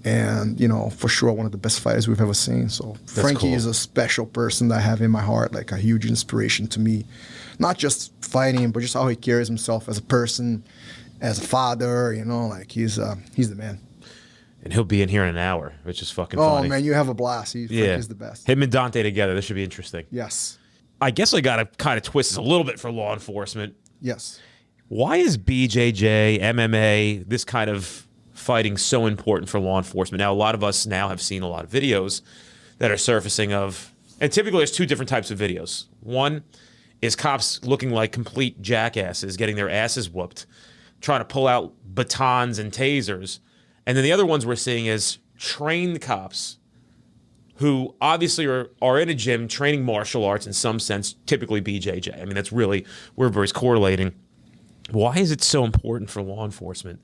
And, for sure, one of the best fighters we've ever seen. So Frankie is a special person that I have in my heart, like a huge inspiration to me. Not just fighting, but just how he carries himself as a person, as a father, like he's the man. And he'll be in here in an hour, which is fucking funny. Oh, man, you have a blast. Frankie's the best. Him and Dante together, this should be interesting. Yes. I guess I got to kind of twist this a little bit for law enforcement. Yes. Why is BJJ, MMA, this kind of fighting so important for law enforcement? Now, a lot of us now have seen a lot of videos that are surfacing of, and typically there's two different types of videos. One is cops looking like complete jackasses, getting their asses whooped, trying to pull out batons and tasers. And then the other ones we're seeing is trained cops who obviously are in a gym training martial arts in some sense, typically BJJ. I mean, that's really where it's correlating. Why is it so important for law enforcement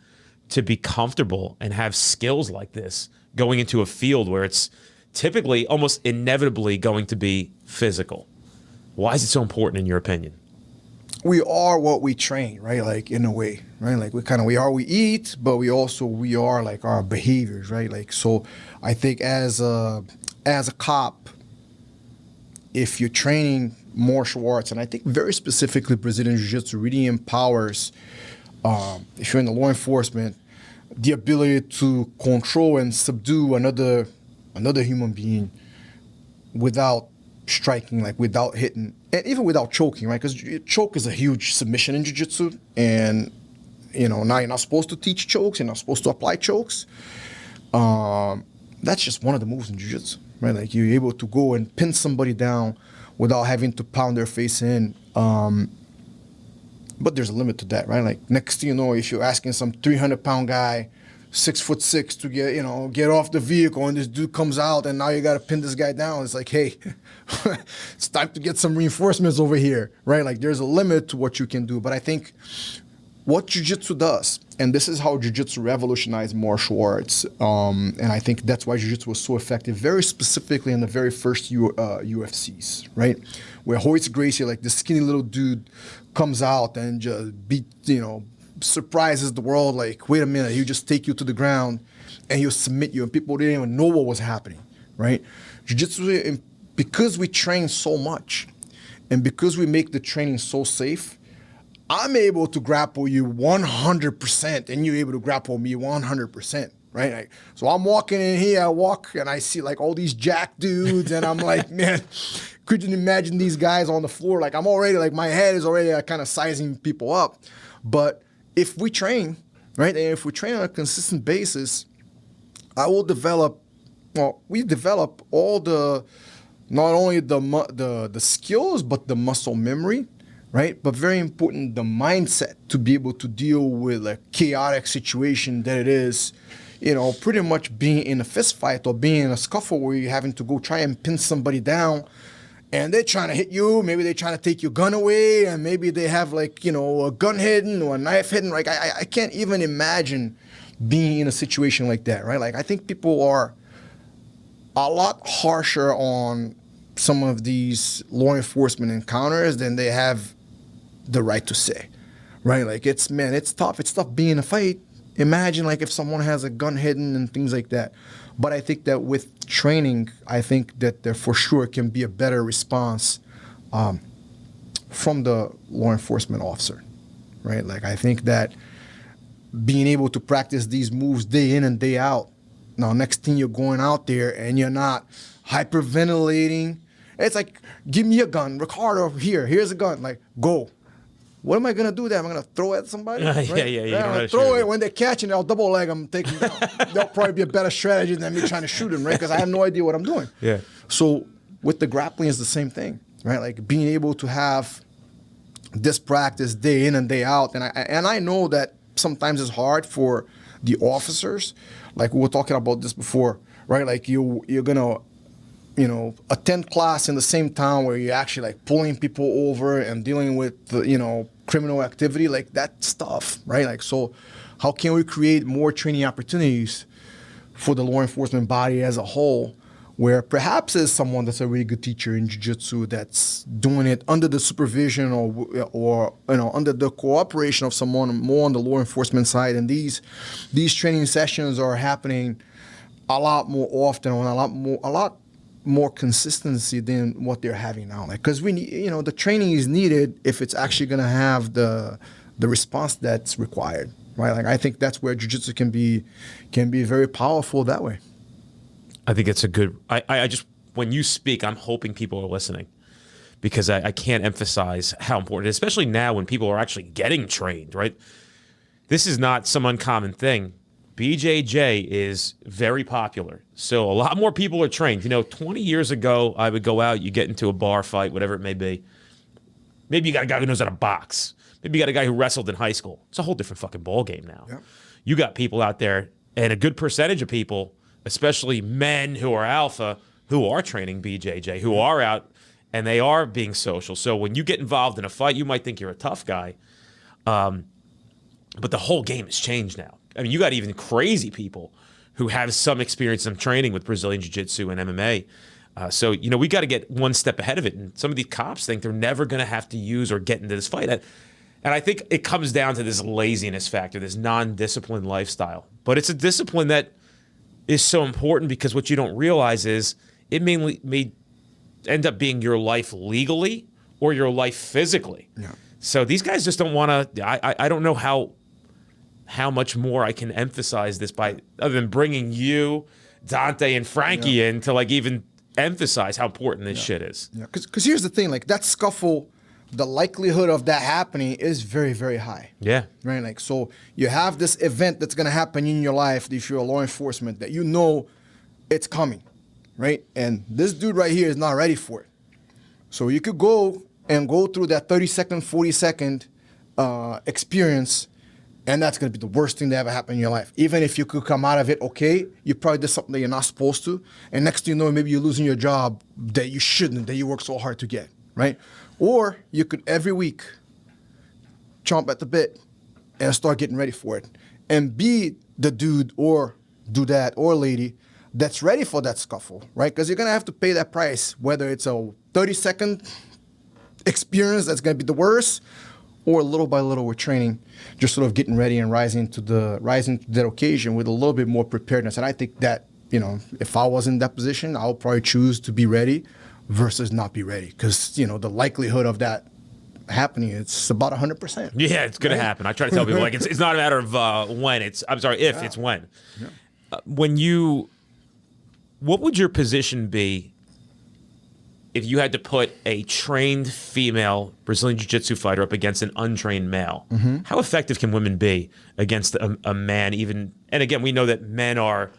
to be comfortable and have skills like this going into a field where it's typically almost inevitably going to be physical? Why is it so important in your opinion? We are what we train, right? Like in a way, right? Like we are we eat, but we are like our behaviors, right? Like, so I think as a cop, if you're training martial arts, and I think very specifically Brazilian Jiu-Jitsu really empowers, if you're in the law enforcement, the ability to control and subdue another human being without striking, like without hitting, and even without choking, right? Because choke is a huge submission in Jiu-Jitsu, and now you're not supposed to teach chokes, you're not supposed to apply chokes. That's just one of the moves in Jiu-Jitsu, right? Like you're able to go and pin somebody down without having to pound their face in. But there's a limit to that, right? Like next thing you know, if you're asking some 300-pound guy, 6'6", to get off the vehicle, and this dude comes out, and now you got to pin this guy down. It's like, hey, it's time to get some reinforcements over here, right? Like there's a limit to what you can do. But I think what Jiu-Jitsu does, and this is how Jiu-Jitsu revolutionized martial arts, and I think that's why Jiu-Jitsu was so effective, very specifically in the very first UFCs, right? Where Royce Gracie, like this skinny little dude, comes out and just surprises the world, like, wait a minute, he'll just take you to the ground and he'll submit you, and people didn't even know what was happening, right? Jiu-Jitsu, because we train so much and because we make the training so safe, I'm able to grapple you 100% and you're able to grapple me 100%, right? Like, so I'm walking in here, I walk and I see like all these jack dudes, and I'm like, man, could you imagine these guys on the floor? Like I'm already, like my head is already kind of sizing people up. But if we train, right, and if we train on a consistent basis, we develop all the, not only the skills, but the muscle memory, right? But very important, the mindset to be able to deal with a chaotic situation that it is, pretty much being in a fist fight or being in a scuffle where you're having to go try and pin somebody down, and they're trying to hit you. Maybe they're trying to take your gun away, and maybe they have a gun hidden or a knife hidden. Like I can't even imagine being in a situation like that, right? Like I think people are a lot harsher on some of these law enforcement encounters than they have the right to say, right? Like it's tough. It's tough being in a fight. Imagine like if someone has a gun hidden and things like that. But I think that with training, I think that there for sure can be a better response from the law enforcement officer, right? Like I think that being able to practice these moves day in and day out. Now, next thing you're going out there and you're not hyperventilating. It's like, give me a gun. Ricardo, here's a gun. Like, go. What am I going to do there? Am I going to throw it at somebody? Right? Yeah. I'm gonna throw it. When they catch it, I'll double leg them, take them down. That'll probably be a better strategy than me trying to shoot them, right? Because I have no idea what I'm doing. Yeah. So with the grappling, it's the same thing, right? Like being able to have this practice day in and day out. And I know that sometimes it's hard for the officers. Like we were talking about this before, right? Like you're going to attend class in the same town where you're actually like pulling people over and dealing with criminal activity, like that stuff, right? Like, so how can we create more training opportunities for the law enforcement body as a whole, where perhaps there's someone that's a really good teacher in jiu-jitsu that's doing it under the supervision or under the cooperation of someone more on the law enforcement side, and these training sessions are happening a lot more often on a lot more consistency than what they're having now. Like, because we need, the training is needed if it's actually going to have the response that's required, right? Like, I think that's where jiu-jitsu can be very powerful that way. I think it's a good. I just when you speak, I'm hoping people are listening, because I can't emphasize how important it is, especially now when people are actually getting trained, right? This is not some uncommon thing. BJJ is very popular. So a lot more people are trained. 20 years ago, I would go out, you get into a bar fight, whatever it may be. Maybe you got a guy who knows how to box. Maybe you got a guy who wrestled in high school. It's a whole different fucking ball game now. Yep. You got people out there, and a good percentage of people, especially men who are alpha, who are training BJJ, who are out, and they are being social. So when you get involved in a fight, you might think you're a tough guy. But the whole game has changed now. I mean, you got even crazy people who have some experience in training with Brazilian Jiu-Jitsu and MMA. So we got to get one step ahead of it. And some of these cops think they're never going to have to use or get into this fight. And I think it comes down to this laziness factor, this non-disciplined lifestyle. But it's a discipline that is so important because what you don't realize is it may end up being your life legally or your life physically. Yeah. So these guys just don't want to. I don't know how much more I can emphasize this by other than bringing you, Dante, and Frankie in to even emphasize how important this shit is. Yeah, because here's the thing, that scuffle, the likelihood of that happening is very, very high. Yeah. Right? So you have this event that's going to happen in your life if you're a law enforcement that it's coming, right? And this dude right here is not ready for it. So you could go through that 30-second, 40-second experience, and that's going to be the worst thing that ever happened in your life. Even if you could come out of it okay, you probably did something that you're not supposed to. And next thing you know, maybe you're losing your job that you shouldn't, that you worked so hard to get, right? Or you could every week chomp at the bit and start getting ready for it. And be the dude or dudette or lady that's ready for that scuffle, right? Because you're going to have to pay that price, whether it's a 30-second experience that's going to be the worst, or little by little with training, just sort of getting ready and rising to that occasion with a little bit more preparedness. And I think that, if I was in that position, I would probably choose to be ready versus not be ready. Because, the likelihood of that happening, it's about 100%. Yeah, it's going to happen. I try to tell people, it's not a matter of when, it's when. Yeah. What would your position be if you had to put a trained female Brazilian Jiu-Jitsu fighter up against an untrained male? Mm-hmm. How effective can women be against a man even? And again, we know that men are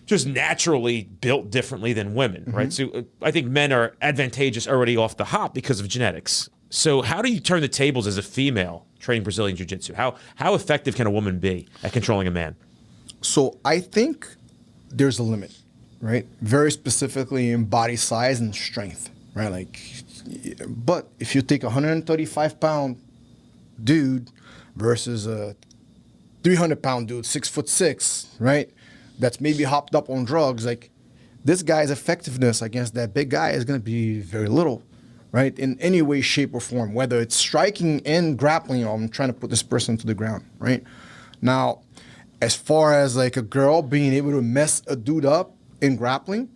just naturally built differently than women, mm-hmm. right? So I think men are advantageous already off the hop because of genetics. So how do you turn the tables as a female training Brazilian Jiu-Jitsu? How effective can a woman be at controlling a man? So I think there's a limit. Right, very specifically in body size and strength, right? But if you take a 135-pound dude versus a 300-pound dude, 6'6", right? That's maybe hopped up on drugs. This guy's effectiveness against that big guy is going to be very little, right? In any way, shape, or form, whether it's striking and grappling, or I'm trying to put this person to the ground, right? Now, as far as a girl being able to mess a dude up in grappling,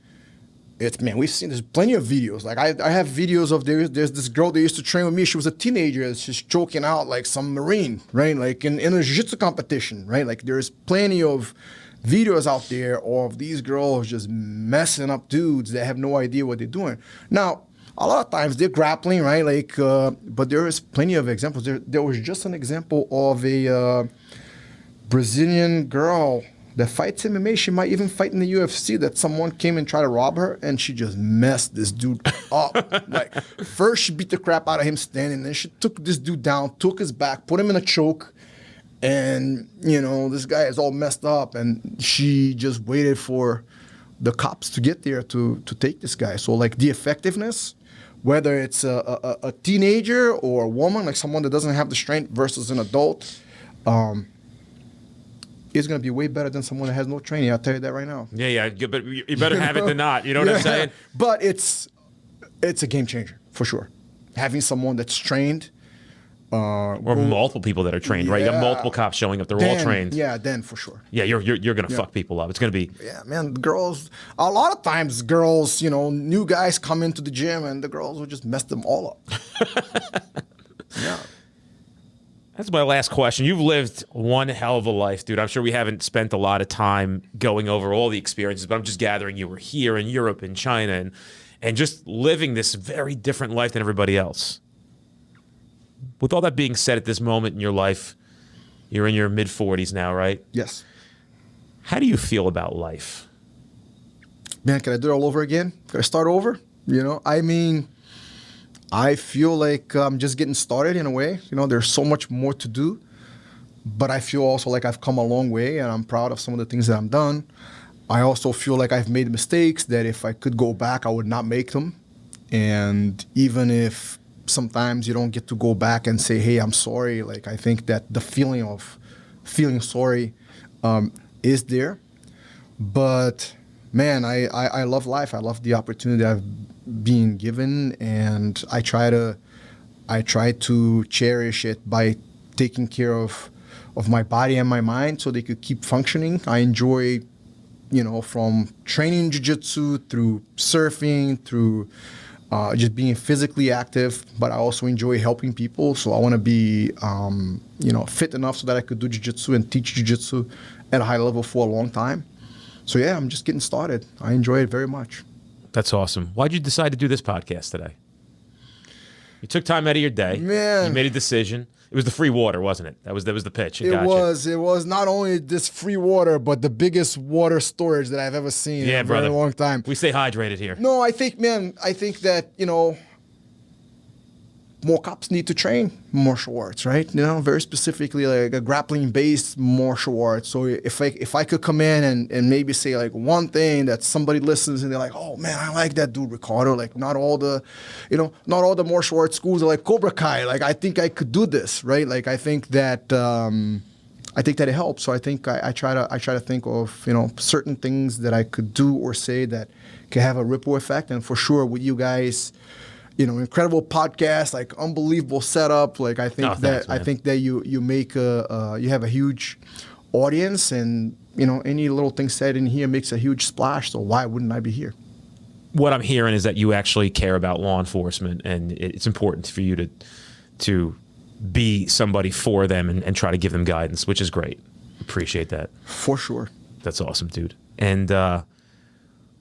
we've seen, there's plenty of videos. I have videos of there's this girl that used to train with me. She was a teenager. She's choking out some Marine, right? In a jiu-jitsu competition, right? There's plenty of videos out there of these girls just messing up dudes that have no idea what they're doing. Now, a lot of times they're grappling, right? But there is plenty of examples. There was just an example of a Brazilian girl that fights MMA. She might even fight in the UFC, that someone came and tried to rob her, and she just messed this dude up. First she beat the crap out of him standing, then she took this dude down, took his back, put him in a choke, and this guy is all messed up, and she just waited for the cops to get there to take this guy. So the effectiveness, whether it's a teenager or a woman, someone that doesn't have the strength versus an adult, is going to be way better than someone that has no training. I'll tell you that right now. Yeah, but you better have it than not. You know what I'm saying? But it's a game changer, for sure. Having someone that's trained. Or multiple people that are trained, right? You got multiple cops showing up. They're all trained. Yeah, then for sure. Yeah, you're going to fuck people up. It's going to be... Yeah, man, girls... A lot of times, girls, new guys come into the gym, and the girls will just mess them all up. Yeah. That's my last question. You've lived one hell of a life, dude. I'm sure we haven't spent a lot of time going over all the experiences, but I'm just gathering you were here in Europe and China and just living this very different life than everybody else. With all that being said, at this moment in your life, you're in your mid-40s now, right? Yes. How do you feel about life? Man, can I do it all over again? Can I start over? You know, I mean, I feel like I'm just getting started in a way. You know, there's so much more to do. But I feel also like I've come a long way, and I'm proud of some of the things that I've done. I also feel like I've made mistakes that if I could go back, I would not make them. And even if sometimes you don't get to go back and say, hey, I'm sorry, like I think that the feeling of feeling sorry is there. But man, I love life. I love the opportunity I've been given, and I try to cherish it by taking care of my body and my mind so they could keep functioning. I enjoy, you know, from training jiu-jitsu through surfing, through just being physically active, but I also enjoy helping people. So I want to be, you know, fit enough so that I could do jiu-jitsu and teach jiu-jitsu at a high level for a long time. So yeah, I'm just getting started. I enjoy it very much. That's awesome. Why'd you decide to do this podcast today? You took time out of your day. Man. You made a decision. It was the free water, wasn't it? That was the pitch. It was not only this free water, but the biggest water storage that I've ever seen in a very long time. We stay hydrated here. No, I think that, you know, more cops need to train martial arts, right? You know, very specifically like a grappling-based martial arts. So if I could come in and maybe say like one thing that somebody listens and they're like, oh man, I like that dude Ricardo. Like not all the martial arts schools are like Cobra Kai. Like I think I could do this, right? Like I think that it helps. So I think I try to think of, you know, certain things that I could do or say that can have a ripple effect. And for sure with you guys, you know, incredible podcast, like unbelievable setup. Like I think that you make you have a huge audience, and you know any little thing said in here makes a huge splash. So why wouldn't I be here? What I'm hearing is that you actually care about law enforcement, and it's important for you to be somebody for them and try to give them guidance, which is great. Appreciate that. For sure. That's awesome, dude. And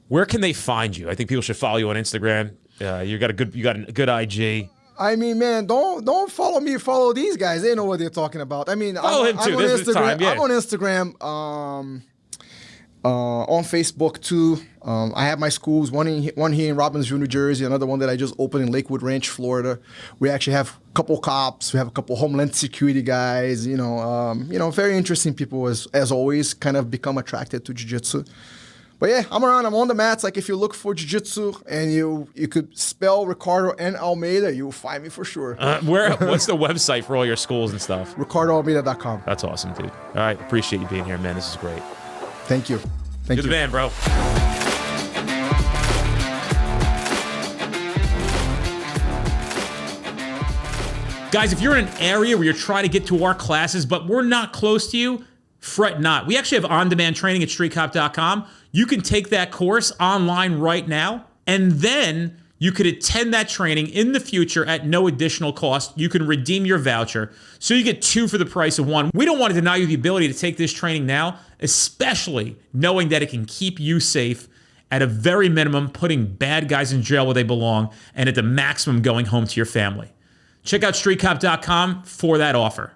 where can they find you? I think people should follow you on Instagram. You got a good IG. I mean, man, don't follow me. Follow these guys. They know what they're talking about. I mean, follow him too. This is the time. Yeah. I'm on Instagram, on Facebook too. I have my schools. One here in Robbinsville, New Jersey. Another one that I just opened in Lakewood Ranch, Florida. We actually have a couple cops. We have a couple Homeland Security guys. You know, very interesting people as always. Kind of become attracted to jiu-jitsu. But yeah, I'm around. I'm on the mats. Like if you look for jiu-jitsu and you could spell Ricardo and Almeida, you'll find me for sure. What's the website for all your schools and stuff? RicardoAlmeida.com. That's awesome, dude. All right, appreciate you being here, man. This is great. Thank you. You're the man, bro. Guys, if you're in an area where you're trying to get to our classes, but we're not close to you, fret not. We actually have on-demand training at streetcop.com. You can take that course online right now, and then you could attend that training in the future at no additional cost. You can redeem your voucher, so you get 2 for the price of 1. We don't want to deny you the ability to take this training now, especially knowing that it can keep you safe at a very minimum, putting bad guys in jail where they belong, and at the maximum going home to your family. Check out streetcop.com for that offer.